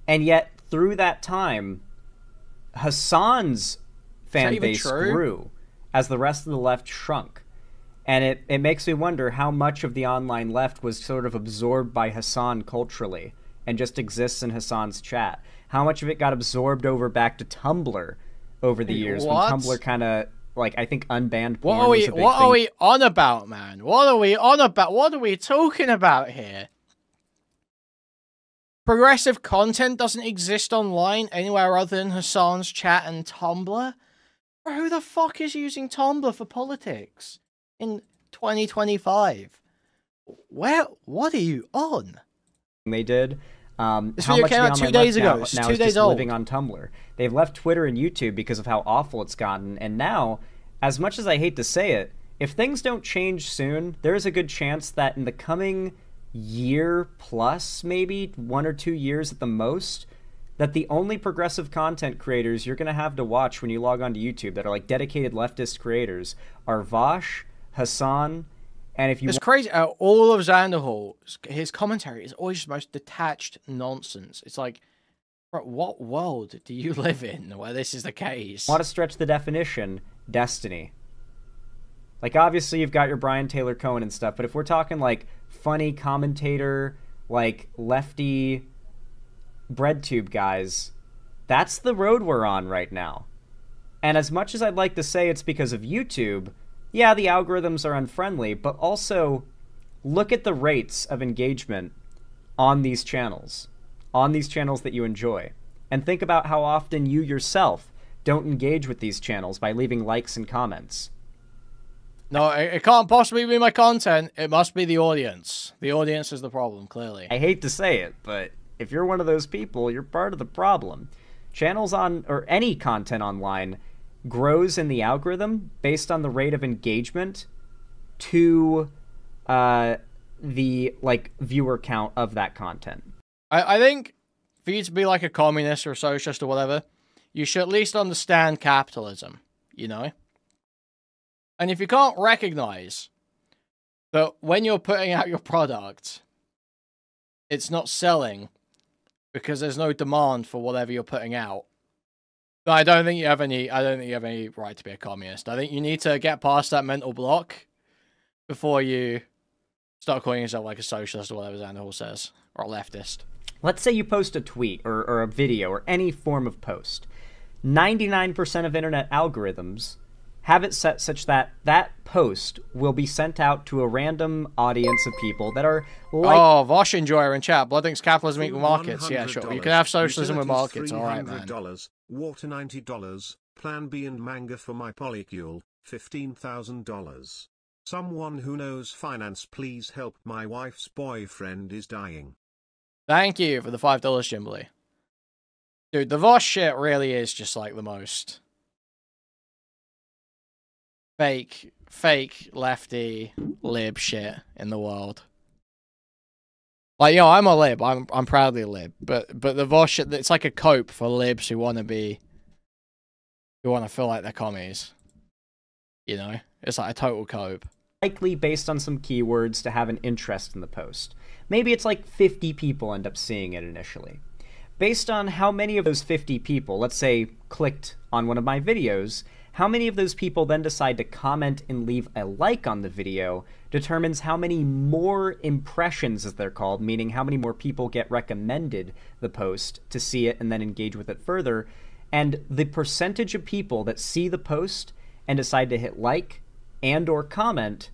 and yet through that time, Hassan's fan base grew as the rest of the left shrunk. And it makes me wonder how much of the online left was sort of absorbed by Hassan culturally and just exists in Hassan's chat. How much of it got absorbed over back to Tumblr over the years when Tumblr kind of, like, I think unbanned porn was a big thing. What are we on about, man? What are we on about? What are we talking about here? Progressive content doesn't exist online anywhere other than Hassan's chat and Tumblr? Bro, who the fuck is using Tumblr for politics in 2025? What are you on? They did. This video came out 2 days ago. It's 2 days old. Living on Tumblr. They've left Twitter and YouTube because of how awful it's gotten. And now, as much as I hate to say it, if things don't change soon, there is a good chance that in the coming year plus, maybe 1 or 2 years at the most, that the only progressive content creators you're going to have to watch when you log on to YouTube that are like dedicated leftist creators are Vosh, Hassan, and if you... It's crazy. All of Xanderhal, his commentary is always the most detached nonsense. It's like, bro, what world do you live in where this is the case? Want to stretch the definition? Destiny. Like, obviously, you've got your Brian Taylor Cohen and stuff, but if we're talking, like, funny commentator, like, lefty breadtube guys, that's the road we're on right now. And as much as I'd like to say it's because of YouTube, yeah, the algorithms are unfriendly, but also look at the rates of engagement on these channels that you enjoy. And think about how often you yourself don't engage with these channels by leaving likes and comments. No, it can't possibly be my content. It must be the audience. The audience is the problem, clearly. I hate to say it, but if you're one of those people, you're part of the problem. Channels on, or any content online, grows in the algorithm based on the rate of engagement to the, like, viewer count of that content. I think for you to be like a communist or a socialist or whatever, you should at least understand capitalism, you know? And if you can't recognize that when you're putting out your product, it's not selling because there's no demand for whatever you're putting out, I don't think you have any right to be a communist. I think you need to get past that mental block before you start calling yourself like a socialist or whatever Xanderhal says, or a leftist. Let's say you post a tweet or a video or any form of post. 99% of internet algorithms have it set such that that post will be sent out to a random audience of people that are like... Oh, Vosh enjoyer in chat. Blood thinks capitalism equals markets. Yeah, sure. You can have socialism with markets. All right, man. Water $90. Plan B and manga for my polycule, $15,000. Someone who knows finance, please help. My wife's boyfriend is dying. Thank you for the $5, Jimbley. Dude, the Vosh shit really is just like the most fake lefty lib shit in the world. Like, yo, I'm a lib. I'm proudly a lib. But the Vosh shit, it's like a cope for libs who want to feel like they're commies. You know? It's like a total cope. Likely based on some keywords to have an interest in the post. Maybe it's like 50 people end up seeing it initially. Based on how many of those 50 people, let's say, clicked on one of my videos, how many of those people then decide to comment and leave a like on the video determines how many more impressions, as they're called, meaning how many more people get recommended the post to see it and then engage with it further. And the percentage of people that see the post and decide to hit like and or comment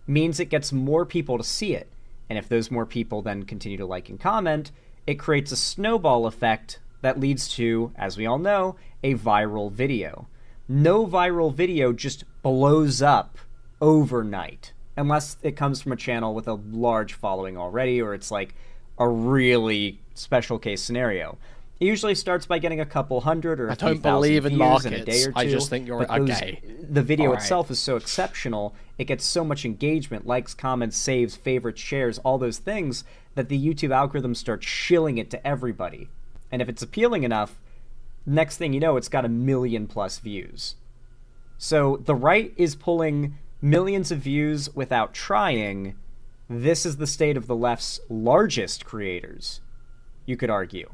means it gets more people to see it. And if those more people then continue to like and comment, it creates a snowball effect that leads to, as we all know, a viral video. No viral video just blows up overnight, unless it comes from a channel with a large following already, or it's like a really special case scenario. It usually starts by getting a couple hundred or a few thousand views in a day or two. I just think you're gay. The video itself is so exceptional, it gets so much engagement, likes, comments, saves, favorites, shares, all those things, that the YouTube algorithm starts shilling it to everybody. And if it's appealing enough, next thing you know, it's got 1 million+ views. So the right is pulling millions of views without trying. This is the state of the left's largest creators, you could argue.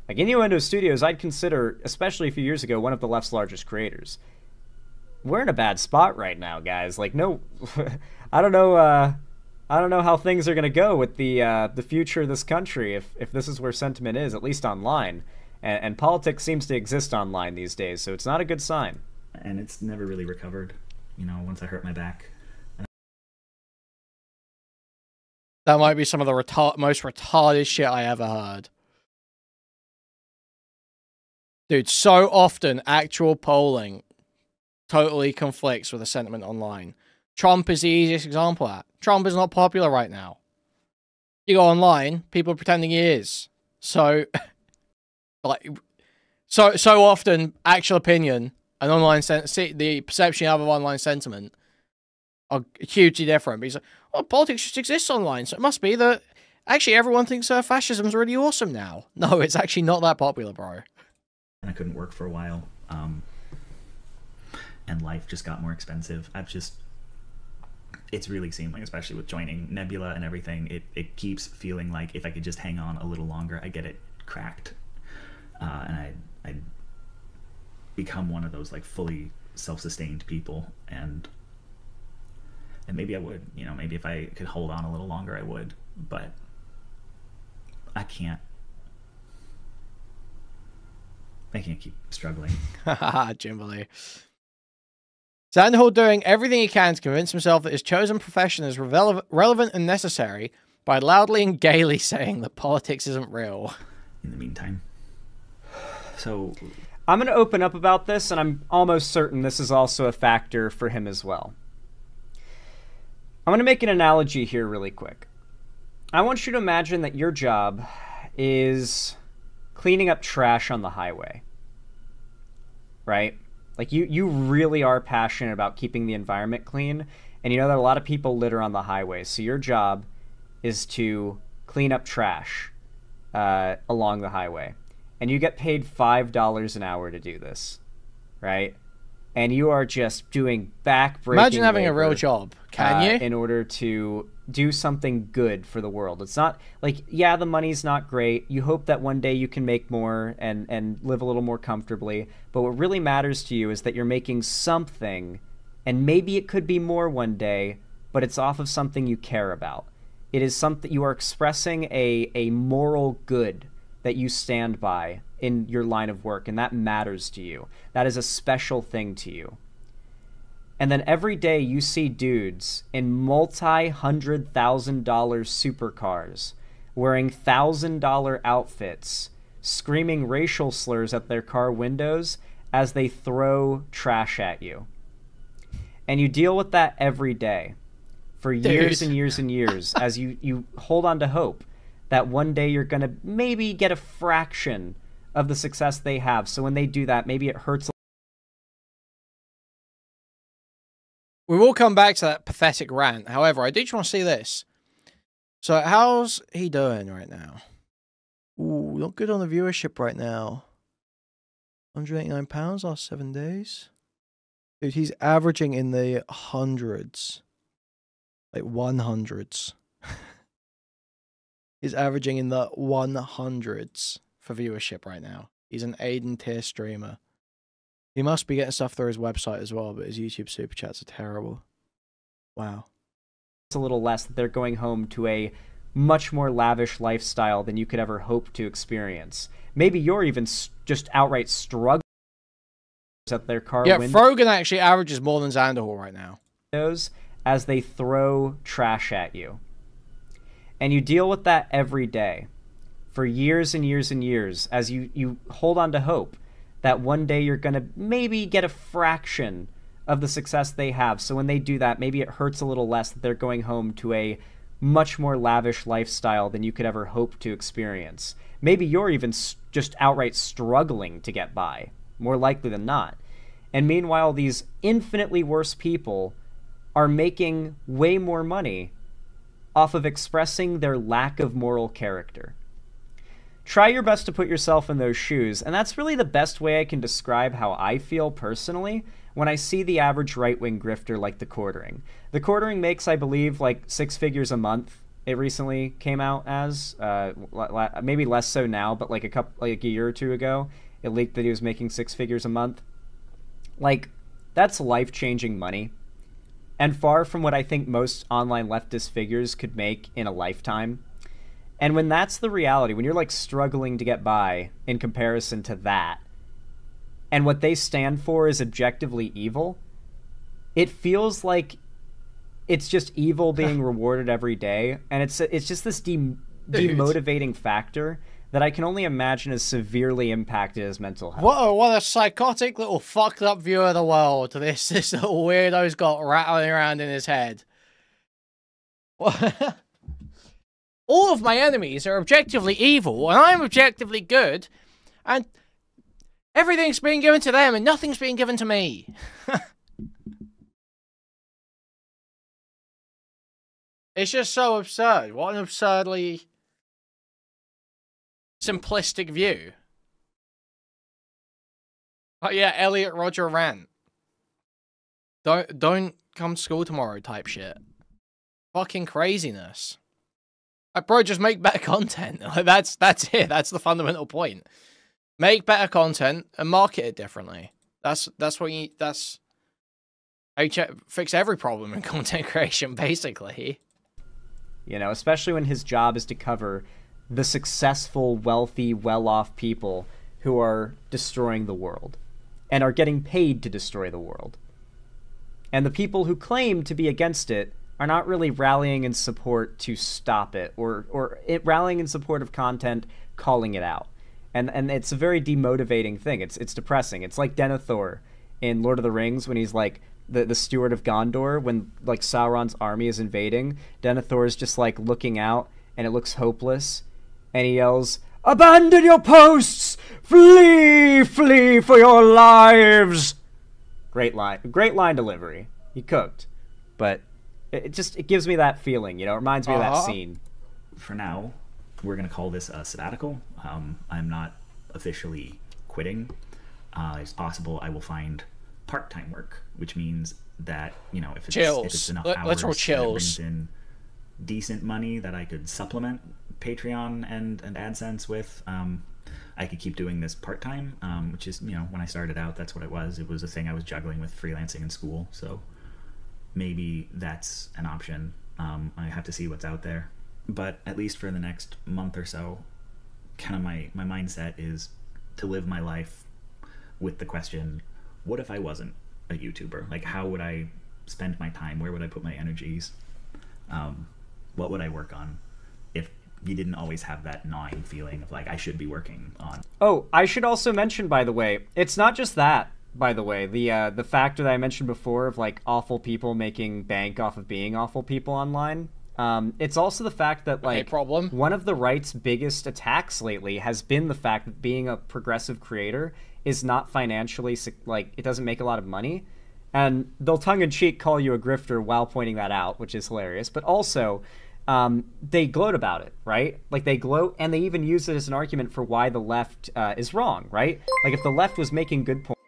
Like, Innuendo Studios, I'd consider, especially a few years ago, one of the left's largest creators. We're in a bad spot right now, guys. Like, no, I don't know how things are gonna go with the future of this country if this is where sentiment is, at least online. And politics seems to exist online these days, so it's not a good sign. And it's never really recovered, you know, once I hurt my back. That might be some of the most retarded shit I ever heard. Dude, so often actual polling totally conflicts with the sentiment online. Trump is the easiest example of that. Trump is not popular right now. You go online, people are pretending he is. So, like, so often, actual opinion and online the perception you have of online sentiment are hugely different. But he's like, well, politics just exists online, so it must be that actually everyone thinks fascism's really awesome now. No, it's actually not that popular, bro. And I couldn't work for a while, and life just got more expensive. It's really seemed like, especially with joining Nebula and everything, it keeps feeling like if I could just hang on a little longer, I get it cracked, and I'd become one of those like fully self-sustained people. And And maybe I would, you know, maybe if I could hold on a little longer, I would. But I can't. I can't keep struggling. Haha, Jimberly. Xanderhal doing everything he can to convince himself that his chosen profession is relevant and necessary by loudly and gaily saying that politics isn't real. In the meantime. So I'm going to open up about this, and I'm almost certain this is also a factor for him as well. I'm going to make an analogy here really quick. I want you to imagine that your job is cleaning up trash on the highway, right? Like you really are passionate about keeping the environment clean, and you know that a lot of people litter on the highway. So your job is to clean up trash along the highway, and you get paid $5 an hour to do this, right? And you are just doing backbreaking. Imagine having a labor, real job. Can you? in order to do something good for the world. It's not like, yeah, the money's not great. You hope that one day you can make more and live a little more comfortably. But what really matters to you is that you're making something, and maybe it could be more one day, but it's off of something you care about. It is something you are expressing a moral good that you stand by in your line of work, and that matters to you. That is a special thing to you. And then every day you see dudes in multi-$100,000 supercars wearing $1,000 outfits, screaming racial slurs at their car windows as they throw trash at you. And you deal with that every day for years and years and years as you hold on to hope that one day you're going to maybe get a fraction of the success they have. So when they do that, maybe it hurts. We will come back to that pathetic rant. However, I do just want to see this. So how's he doing right now? Ooh, not good on the viewership right now. £189 last 7 days. Dude, he's averaging in the hundreds. Like 100s. He's averaging in the 100s for viewership right now. He's an Aiden tier streamer. He must be getting stuff through his website as well, but his YouTube super chats are terrible. Wow. It's a little less that they're going home to a much more lavish lifestyle than you could ever hope to experience. Maybe you're even just outright struggling at their car windows. Yeah, Frogan actually averages more than Xanderhal right now. As they throw trash at you. And you deal with that every day for years and years and years as you hold on to hope that one day you're going to maybe get a fraction of the success they have. So when they do that, maybe it hurts a little less that they're going home to a much more lavish lifestyle than you could ever hope to experience. Maybe you're even just outright struggling to get by, more likely than not. And meanwhile, these infinitely worse people are making way more money off of expressing their lack of moral character. Try your best to put yourself in those shoes, and that's really the best way I can describe how I feel personally when I see the average right-wing grifter like the Quartering. The Quartering makes, I believe, like 6 figures a month. It recently came out as, maybe less so now, but like a year or two ago, it leaked that he was making 6 figures a month. Like, that's life-changing money, and far from what I think most online leftist figures could make in a lifetime. And when that's the reality, when you're like struggling to get by in comparison to that, and what they stand for is objectively evil, it feels like it's just evil being rewarded every day. And it's just this demotivating factor that I can only imagine has severely impacted his mental health. What a psychotic little fucked up view of the world this little weirdo's got rattling around in his head. All of my enemies are objectively evil, and I'm objectively good, and everything's being given to them, and nothing's being given to me. It's just so absurd. What an absurdly simplistic view. Oh yeah, Elliot Roger rant. Don't come to school tomorrow type shit. Fucking craziness. Like, bro, just make better content. Like, that's it. That's the fundamental point. Make better content and market it differently. That's what you. fix every problem in content creation, basically. You know, especially when his job is to cover the successful, wealthy, well-off people who are destroying the world and are getting paid to destroy the world. And the people who claim to be against it are not really rallying in support to stop it, or rallying in support of content calling it out. And it's a very demotivating thing. It's depressing. It's like Denethor in Lord of the Rings when he's like the steward of Gondor, when like Sauron's army is invading. Denethor is just like looking out and it looks hopeless, and he yells, "Abandon your posts! Flee! Flee for your lives!" Great line delivery. He cooked. But it gives me that feeling, you know, it reminds me of that scene. For now, we're going to call this a sabbatical. I'm not officially quitting. It's possible I will find part-time work, which means that, you know, if it's enough hours, let's roll chills. That brings in decent money that I could supplement Patreon and AdSense with, I could keep doing this part-time, which is, you know, when I started out, that's what it was. It was a thing I was juggling with freelancing in school, so maybe that's an option. I have to see what's out there. But at least for the next month or so, kind of my mindset is to live my life with the question, what if I wasn't a YouTuber? Like, how would I spend my time? Where would I put my energies? What would I work on if you didn't always have that gnawing feeling of like, I should be working on? Oh, I should also mention, by the way, it's not just that, by the way, the factor that I mentioned before of like awful people making bank off of being awful people online. It's also the fact that like one of the right's biggest attacks lately has been the fact that being a progressive creator is not financially, like, it doesn't make a lot of money. And they'll tongue-in-cheek call you a grifter while pointing that out, which is hilarious. But also, they gloat about it, right? Like, they gloat, and they even use it as an argument for why the left is wrong, right? Like, if the left was making good points.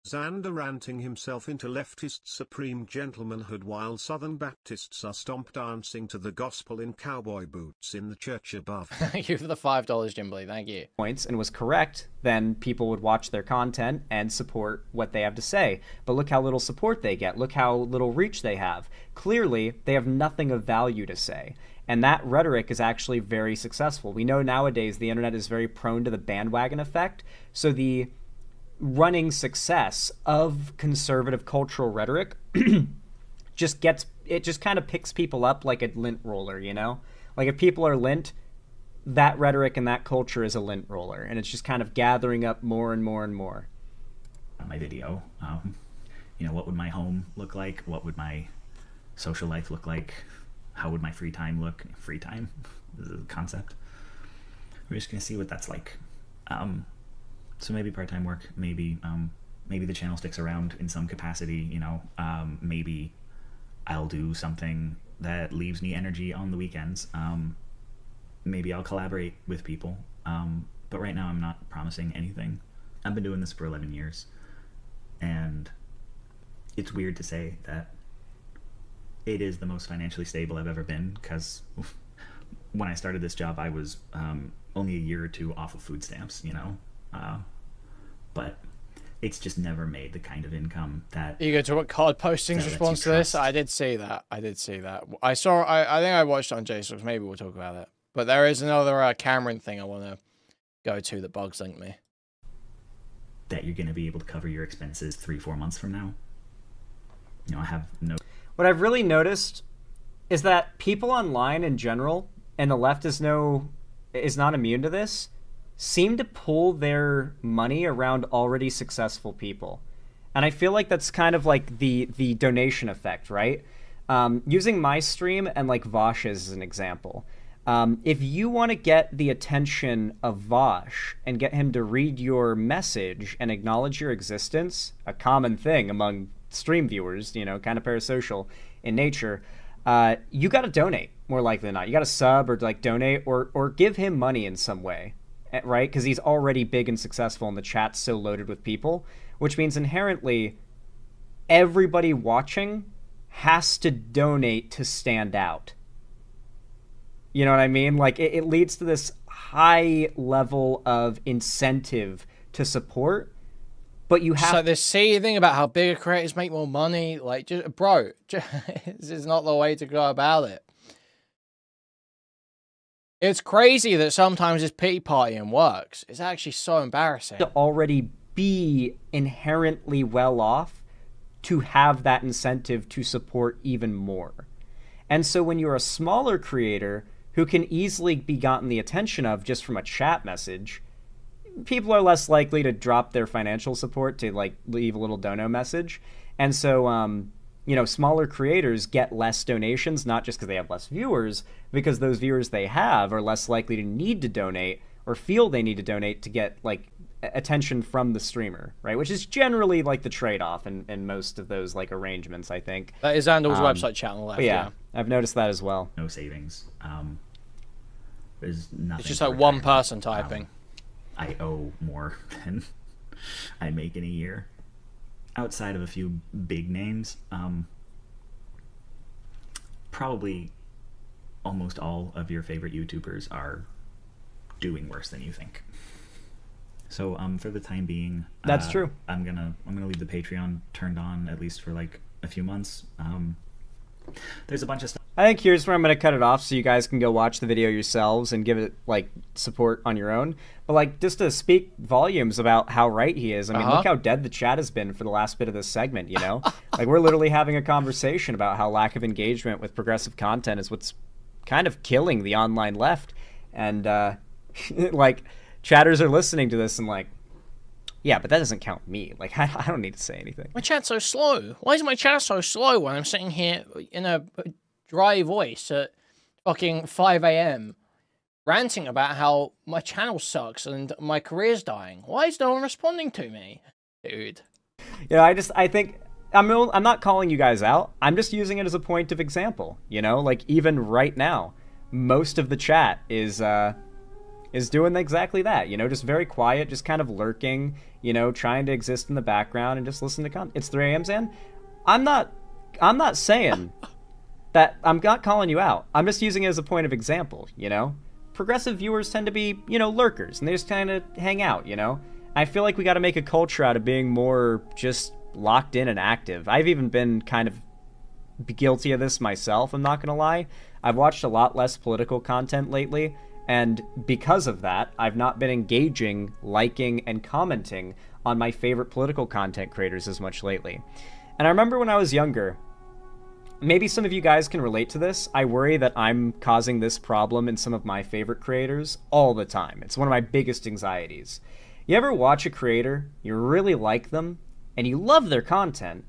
Xander ranting himself into leftist supreme gentlemanhood while Southern Baptists are stomp dancing to the gospel in cowboy boots in the church above. Thank you for the $5, Jimbley. Thank you. Points and was correct, then people would watch their content and support what they have to say. But look how little support they get. Look how little reach they have. Clearly, they have nothing of value to say. And that rhetoric is actually very successful. We know nowadays the internet is very prone to the bandwagon effect. So the running success of conservative cultural rhetoric just kind of picks people up like a lint roller, you know? Like, if people are lint, that rhetoric and that culture is a lint roller, and it's just kind of gathering up more and more and more. My video, you know, what would my home look like? What would my social life look like? How would my free time look? Free time is a concept. We're just gonna see what that's like. So maybe part-time work, maybe the channel sticks around in some capacity, you know, maybe I'll do something that leaves me energy on the weekends. Maybe I'll collaborate with people. But right now I'm not promising anything. I've been doing this for 11 years. And it's weird to say that it is the most financially stable I've ever been, because when I started this job, I was only a year or two off of food stamps, you know. But it's just never made the kind of income that... You go to what card postings response to this? I did see that. I think I watched it on JSOX. Maybe we'll talk about it. But there is another Cameron thing I want to go to that Bugs linked me. That you're going to be able to cover your expenses 3-4 months from now. You know, I have no... What I've really noticed is that people online in general, and the left is not immune to this, seem to pull their money around already successful people. And I feel like that's kind of like the donation effect, right? Using my stream and like Vosh as an example. If you want to get the attention of Vosh and get him to read your message and acknowledge your existence, a common thing among stream viewers, you know, kind of parasocial in nature, you got to donate more likely than not. You got to sub or like donate or give him money in some way. Right? Because he's already big and successful and the chat's so loaded with people, which means inherently everybody watching has to donate to stand out. You know what I mean? Like, it leads to this high level of incentive to support, but you have... So this seething about how bigger creators make more money, like, bro, this is not the way to go about it. It's crazy that sometimes this pity partying works. It's actually so embarrassing. To already be inherently well off to have that incentive to support even more. And so when you're a smaller creator who can easily be gotten the attention of just from a chat message, people are less likely to drop their financial support to like leave a little dono message. And so, you know, smaller creators get less donations, not just because they have less viewers, because those viewers they have are less likely to need to donate or feel they need to donate to get like attention from the streamer, right? Which is generally like the trade-off in most of those like arrangements, I think. That is Xanderhal's website chat on the left. Yeah, I've noticed that as well. No savings. There's nothing. It's just like one person typing. I owe more than I make in a year. Outside of a few big names, probably almost all of your favorite YouTubers are doing worse than you think. So for the time being, that's true. I'm gonna leave the Patreon turned on at least for like a few months. There's a bunch of stuff. I think here's where I'm going to cut it off so you guys can go watch the video yourselves and give it like support on your own. But like just to speak volumes about how right he is. I mean, look how dead the chat has been for the last bit of this segment, you know? Like we're literally having a conversation about how lack of engagement with progressive content is what's kind of killing the online left. And like chatters are listening to this and like, yeah, but that doesn't count me. Like, I don't need to say anything. My chat's so slow. Why is my chat so slow when I'm sitting here in a dry voice at fucking 5 a.m. ranting about how my channel sucks and my career's dying? Why is no one responding to me? Dude. Yeah, I think... I'm not calling you guys out. I'm just using it as a point of example, you know? Like, even right now, most of the chat is doing exactly that, you know, just very quiet, just kind of lurking, you know, trying to exist in the background and just listen to content. It's 3 a.m., Zan. I'm not saying that, I'm not calling you out. I'm just using it as a point of example, you know? Progressive viewers tend to be, you know, lurkers, and they just kind of hang out, you know? I feel like we got to make a culture out of being more just locked in and active. I've even been kind of guilty of this myself, I'm not going to lie. I've watched a lot less political content lately, and because of that, I've not been engaging, liking, and commenting on my favorite political content creators as much lately. And I remember when I was younger, maybe some of you guys can relate to this, I worry that I'm causing this problem in some of my favorite creators all the time. It's one of my biggest anxieties. You ever watch a creator, you really like them, and you love their content,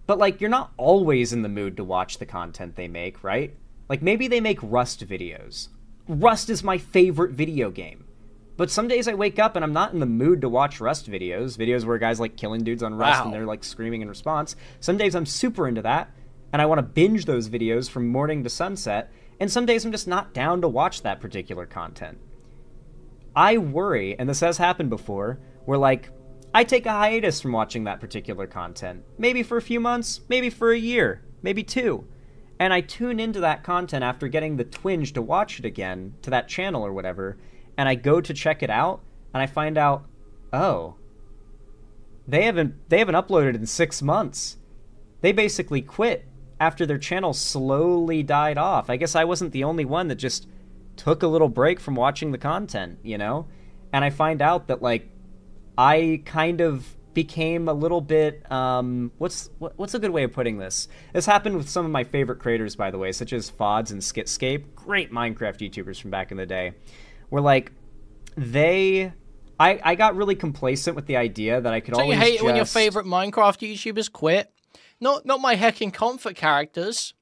but like you're not always in the mood to watch the content they make, right? Like maybe they make Rust videos. Rust is my favorite video game. But some days I wake up and I'm not in the mood to watch Rust videos where guys like killing dudes on Rust and they're like screaming in response. Some days I'm super into that and I want to binge those videos from morning to sunset, and some days I'm just not down to watch that particular content. I worry, and this has happened before, where like I take a hiatus from watching that particular content, maybe for a few months, maybe for a year, maybe 2. And I tune into that content after getting the twinge to watch it again, to that channel or whatever, and I go to check it out, and I find out, oh, they haven't uploaded in 6 months. They basically quit after their channel slowly died off. I guess I wasn't the only one that just took a little break from watching the content, you know? And I find out that, like, I kind of became a little bit, what's a good way of putting this? This happened with some of my favorite creators, by the way, such as Fods and Skitscape, great Minecraft YouTubers from back in the day, where like I got really complacent with the idea that I could always you hate it when your favorite Minecraft YouTubers quit? Not my hecking comfort characters.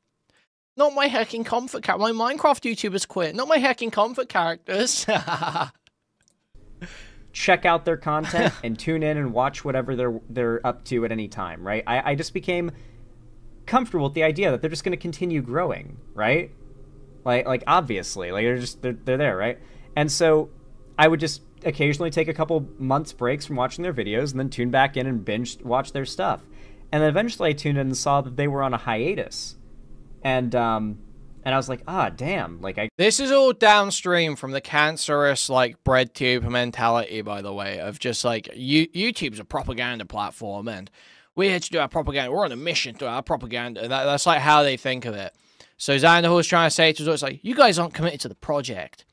Not my hecking comfort characters. My Minecraft YouTubers quit. Not my hecking comfort characters. Check out their content and tune in and watch whatever they're up to at any time, right? I just became comfortable with the idea that they're just going to continue growing, right? Like obviously, like they're there, right? And so I would just occasionally take a couple months breaks from watching their videos and then tune back in and binge watch their stuff. And then eventually I tuned in and saw that they were on a hiatus. And And I was like, ah, damn. Like, This is all downstream from the cancerous, like, bread tube mentality, by the way, of just, like, YouTube's a propaganda platform, and we're here to do our propaganda. We're on a mission to our propaganda. That's, like, how they think of it. So Xanderhal is trying to say to us, it's like, you guys aren't committed to the project.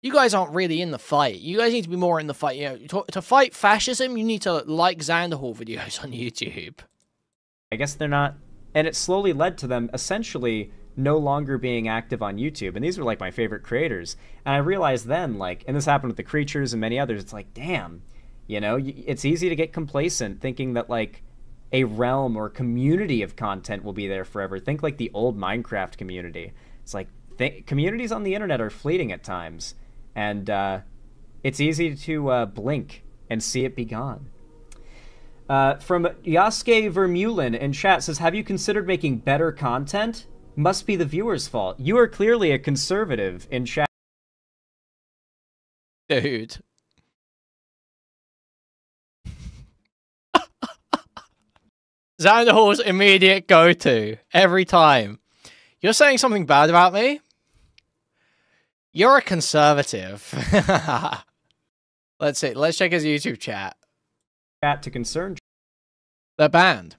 You guys aren't really in the fight. You guys need to be more in the fight. You know, to fight fascism, you need to like Xanderhal videos on YouTube. I guess they're not... And it slowly led to them essentially no longer being active on YouTube. And these were, like, my favorite creators. And I realized then, like, and this happened with the Creatures and many others, it's like, damn, you know, it's easy to get complacent thinking that, like, a realm or community of content will be there forever. Think like the old Minecraft community. It's like, communities on the internet are fleeting at times. And it's easy to blink and see it be gone. From Yasuke Vermeulen in chat says, have you considered making better content? Must be the viewer's fault. You are clearly a conservative in chat. Dude. Xanderhal's immediate go-to every time. You're saying something bad about me? You're a conservative. Let's see. Let's check his YouTube chat. Chat to concern. They're banned.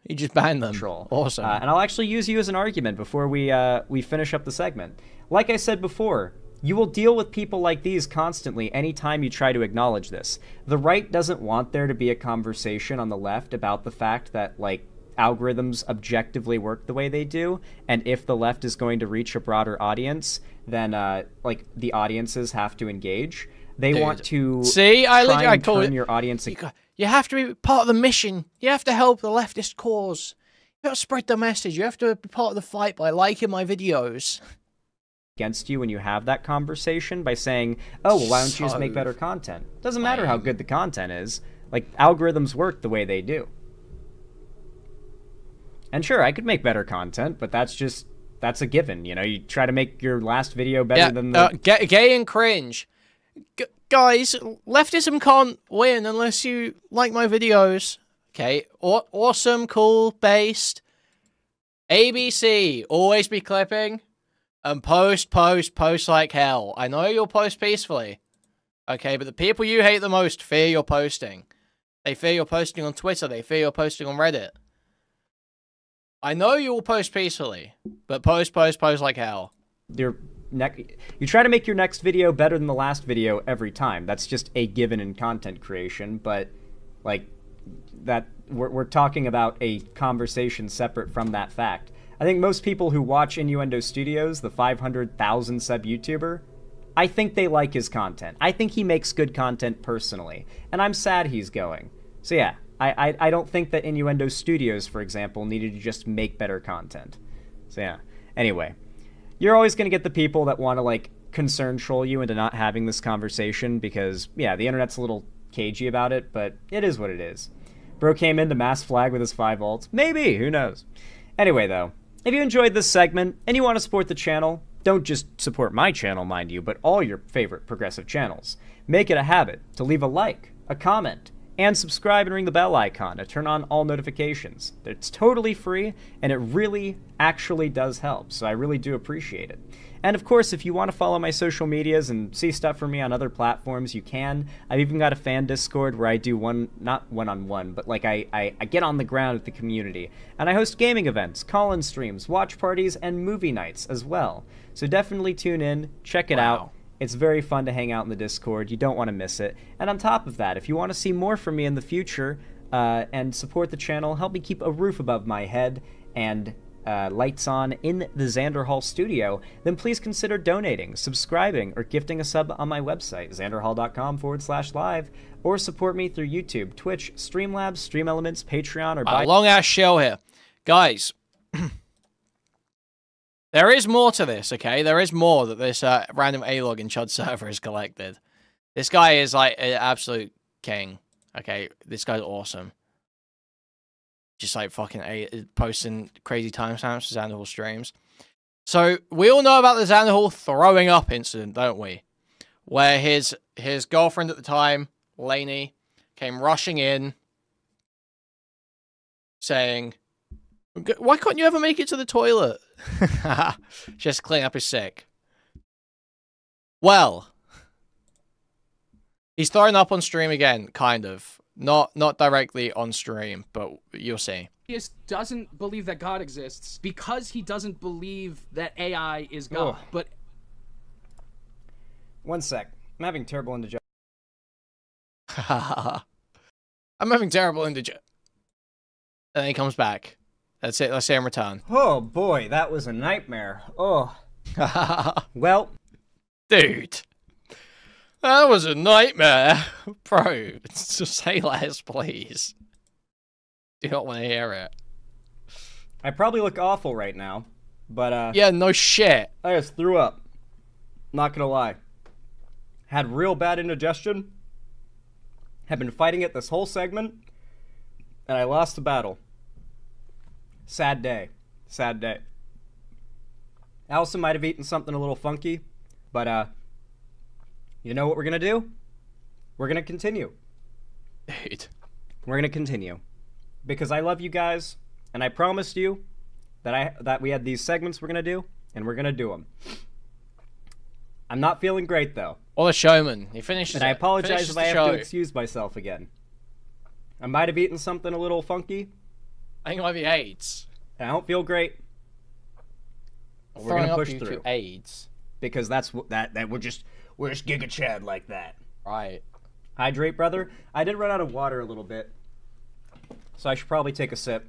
He just banned them. Control. Awesome. And I'll actually use you as an argument before we finish up the segment. Like I said before, you will deal with people like these constantly anytime you try to acknowledge this. The right doesn't want there to be a conversation on the left about the fact that, like, algorithms objectively work the way they do, and if the left is going to reach a broader audience, then like, the audiences have to engage. They want to I turn your audience. You have to be part of the mission. You have to help the leftist cause. You have to spread the message. You have to be part of the fight by liking my videos. Against you when you have that conversation by saying, oh, well, why don't you just make better content? Doesn't matter how good the content is. Like, algorithms work the way they do. And sure, I could make better content, but that's a given. You know, you try to make your last video better than the... Gay and cringe. Guys, leftism can't win unless you like my videos. Okay, awesome, cool, based. ABC, always be clipping. And post like hell. I know you'll post peacefully. Okay, but the people you hate the most fear you're posting. They fear you're posting on Twitter. They fear you're posting on Reddit. I know you will post peacefully, but post like hell. You try to make your next video better than the last video every time. That's just a given in content creation, but, like, that we're talking about a conversation separate from that fact. I think most people who watch Innuendo Studios, the 500,000 sub YouTuber, I think they like his content. I think he makes good content personally, and I'm sad he's going. So yeah, I don't think that Innuendo Studios, for example, needed to just make better content. So yeah, anyway, you're always going to get the people that want to, like, concern troll you into not having this conversation because, yeah, the internet's a little cagey about it, but it is what it is. Bro came in to mass flag with his 5 ults. Maybe, who knows? Anyway, though, if you enjoyed this segment and you want to support the channel, don't just support my channel, mind you, but all your favorite progressive channels. Make it a habit to leave a like, a comment, and subscribe and ring the bell icon to turn on all notifications. It's totally free, and it really actually does help, so I really do appreciate it. And of course, if you want to follow my social medias and see stuff from me on other platforms, you can. I've even got a fan Discord where I do not one-on-one, but like I get on the ground with the community. And I host gaming events, call-in streams, watch parties, and movie nights as well. So definitely tune in, check it out. It's very fun to hang out in the Discord. You don't want to miss it. And on top of that, if you want to see more from me in the future and support the channel, help me keep a roof above my head and lights on in the Xanderhal studio, then please consider donating, subscribing, or gifting a sub on my website, xanderhal.com/live, or support me through YouTube, Twitch, Streamlabs, Stream Elements, Patreon, or a long-ass show here. Guys, there is more to this, okay? There is more that this random A-log in Chud server has collected. This guy is, like, an absolute king, okay? This guy's awesome. Just like fucking posting crazy timestamps for Xanderhal streams. So we all know about the Xanderhal throwing up incident, don't we? Where his girlfriend at the time, Lainey, came rushing in saying, Why can't you ever make it to the toilet? Just clean up his sick. Well, he's throwing up on stream again, kind of. Not directly on stream, but you'll see. He just doesn't believe that God exists because he doesn't believe that AI is God. Oh. But one sec, I'm having terrible indigestion. I'm having terrible indigestion. And then he comes back. That's it. Let's see him return. Oh boy, that was a nightmare. Oh. Well. Dude. That was a nightmare. Bro, just say less, please. Do not want to hear it. I probably look awful right now, but yeah, no shit. I just threw up. Not gonna lie. Had real bad indigestion. Have been fighting it this whole segment, and I lost the battle. Sad day. Sad day. Allison might have eaten something a little funky, but, you know what we're gonna do? We're gonna continue. Dude. We're gonna continue. Because I love you guys, and I promised you that we had these segments we're gonna do, and we're gonna do them. I'm not feeling great, though. What a showman. He finishes And I apologize if I have show. to excuse myself again. I might have eaten something a little funky. I think it might be AIDS. I don't feel great. We're gonna push through. To AIDS. Because that's that we're just Giga Chad like that. Right. Hydrate, brother. I did run out of water a little bit, so I should probably take a sip.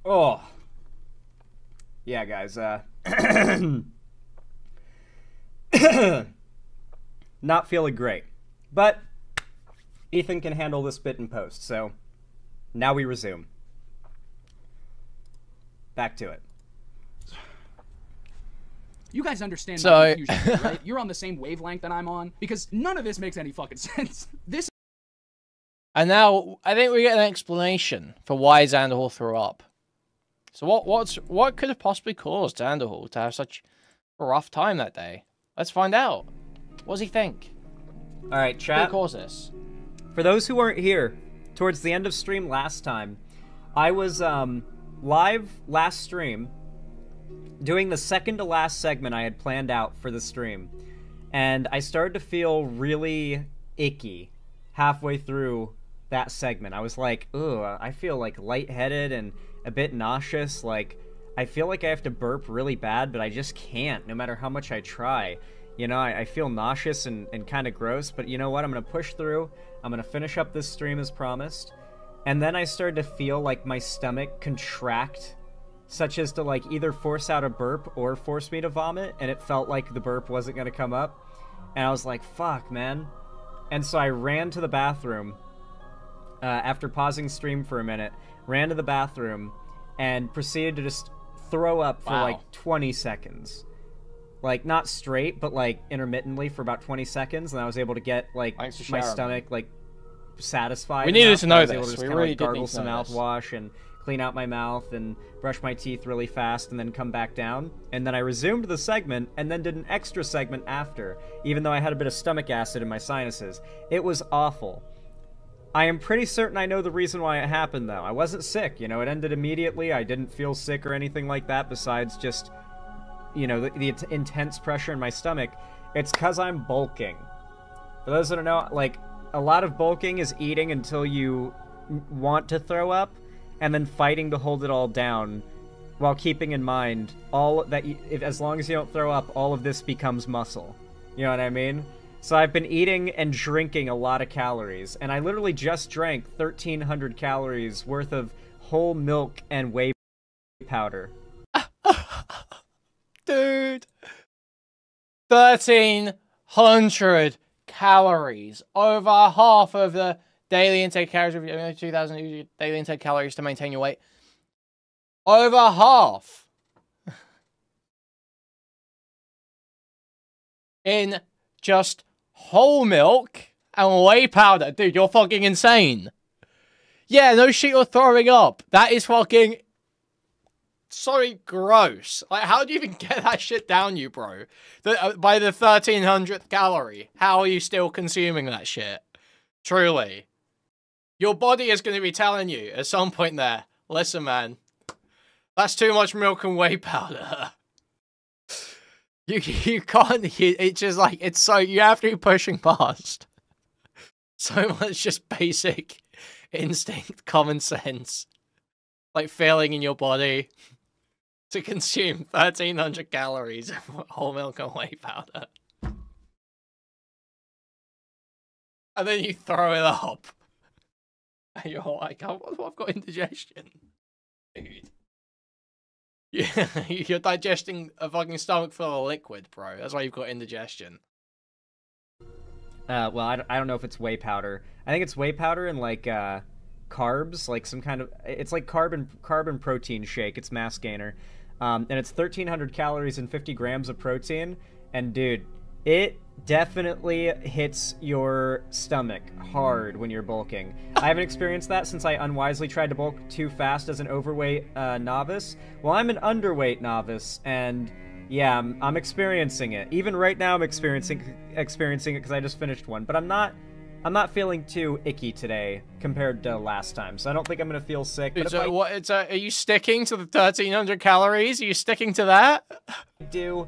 Oh. Yeah, guys. Not feeling great, but Ethan can handle this bit in post. So now we resume. Back to it. you guys understand So my confusion, right? You're on the same wavelength that I'm on, because none of this makes any fucking sense. This. And now I think we get an explanation for why Xanderhal threw up. So what could have possibly caused Xanderhal to have such a rough time that day? Let's find out. What does he think? All right, What chat. could cause this? For those who weren't here, towards the end of stream last time, I was live last stream doing the second to last segment I had planned out for the stream. And I started to feel really icky halfway through that segment. I was like, ugh, I feel like lightheaded and a bit nauseous. Like, I feel like I have to burp really bad, but I just can't, no matter how much I try. You know, I feel nauseous and kind of gross, but you know what? I'm going to push through. I'm going to finish up this stream as promised. And then I started to feel like my stomach contract, such as to like either force out a burp or force me to vomit, and it felt like the burp wasn't going to come up. And I was like, fuck, man. And so I ran to the bathroom after pausing stream for a minute, ran to the bathroom and proceeded to just throw up for like 20 seconds. Like, not straight, but like intermittently for about 20 seconds, and I was able to get like my stomach like satisfied. We needed to know I was this. able to just We kinda, really like, did gargle need to some know this. mouthwash and clean out my mouth and brush my teeth really fast and then come back down. And then I resumed the segment and then did an extra segment after, even though I had a bit of stomach acid in my sinuses. It was awful. I am pretty certain I know the reason why it happened, though. I wasn't sick, you know, it ended immediately. I didn't feel sick or anything like that besides just, you know, the intense pressure in my stomach. It's because I'm bulking. For those that don't know, like, a lot of bulking is eating until you want to throw up and then fighting to hold it all down while keeping in mind all that as long as you don't throw up, all of this becomes muscle. You know what I mean? So I've been eating and drinking a lot of calories, and I literally just drank 1,300 calories worth of whole milk and whey powder. Dude. 1,300 calories. Over half of the daily intake calories of 2,000 daily intake calories to maintain your weight. Over half. In just whole milk and whey powder. Dude, you're fucking insane. Yeah, no shit, you're throwing up. That is fucking so gross. Like, how do you even get that shit down you, bro? By the 1,300th calorie. How are you still consuming that shit? Truly. Your body is going to be telling you at some point there, listen, man, that's too much milk and whey powder. You can't, it's just like, it's so, you have to be pushing past so much just basic instinct, common sense, like failing in your body to consume 1,300 calories of whole milk and whey powder. And then you throw it up. And you're like, oh, I've got indigestion. Dude. Yeah, you're digesting a fucking stomach full of liquid, bro. That's why you've got indigestion. Well, I don't know if it's whey powder. I think it's whey powder and, like, carbs, like some kind of... It's like carbon protein shake. It's mass gainer. And it's 1,300 calories and 50 grams of protein. And, dude, it definitely hits your stomach hard when you're bulking. I haven't experienced that since I unwisely tried to bulk too fast as an overweight novice. Well, I'm an underweight novice, and yeah, I'm experiencing it. Even right now, I'm experiencing it because I just finished one. But I'm not feeling too icky today compared to last time, so I don't think I'm gonna feel sick. But are you sticking to the 1,300 calories? Are you sticking to that? I do.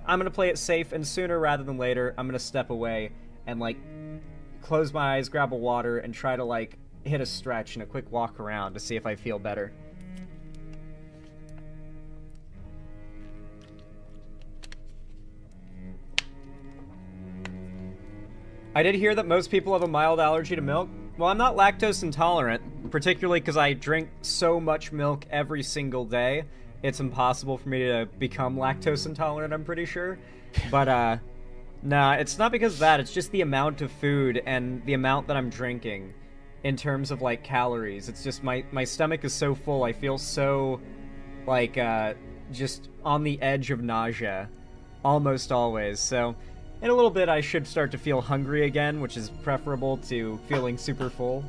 I'm gonna play it safe, and sooner rather than later, I'm gonna step away and, like, close my eyes, grab a water, and try to, like, hit a stretch and a quick walk around to see if I feel better. I did hear that most people have a mild allergy to milk. Well, I'm not lactose intolerant, particularly because I drink so much milk every single day. It's impossible for me to become lactose intolerant, I'm pretty sure. But, nah, it's not because of that. It's just the amount of food and the amount that I'm drinking in terms of, like, calories. It's just my stomach is so full. I feel so, like, just on the edge of nausea almost always. So in a little bit, I should start to feel hungry again, which is preferable to feeling super full.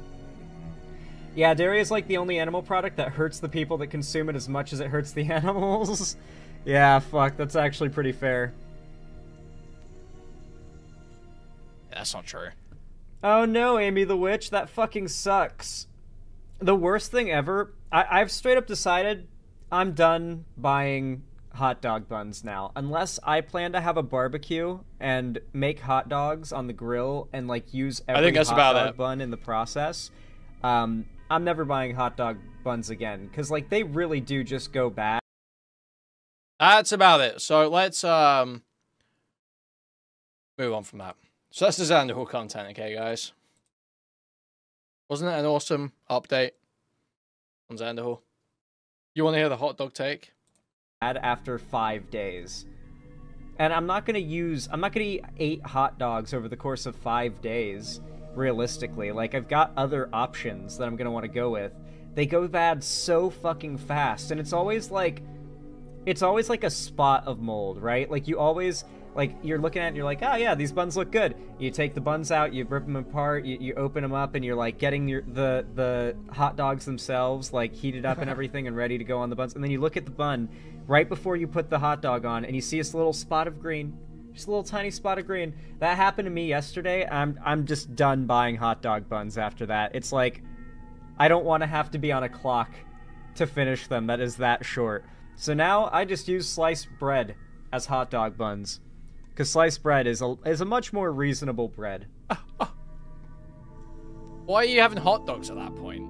Yeah, dairy is like the only animal product that hurts the people that consume it as much as it hurts the animals. Yeah, fuck, that's actually pretty fair. That's not true. Oh no, Amy the Witch, that fucking sucks. The worst thing ever, I've straight up decided I'm done buying hot dog buns now. Unless I plan to have a barbecue and make hot dogs on the grill and, like, use every hot dog bun in the process. I'm never buying hot dog buns again, because, like, they really do just go bad. That's about it. So let's move on from that. So that's the Xanderhal content, okay, guys? Wasn't it an awesome update on Xanderhal? You want to hear the hot dog take? After 5 days. And I'm not gonna eat 8 hot dogs over the course of 5 days. Realistically, like, I've got other options that I'm gonna want to go with. They go bad so fucking fast, and it's always like a spot of mold, right? Like, you always, like, you're looking at it and you're like, oh yeah, these buns look good. You take the buns out, you rip them apart, you open them up, and you're like getting the hot dogs themselves, like, heated up and everything and ready to go on the buns, and then you look at the bun right before you put the hot dog on, and you see this little spot of green. Just a little tiny spot of green. That happened to me yesterday. I'm just done buying hot dog buns after that. It's like, I don't want to have to be on a clock to finish them that is that short. So now I just use sliced bread as hot dog buns. Because sliced bread is a much more reasonable bread. Why are you having hot dogs at that point?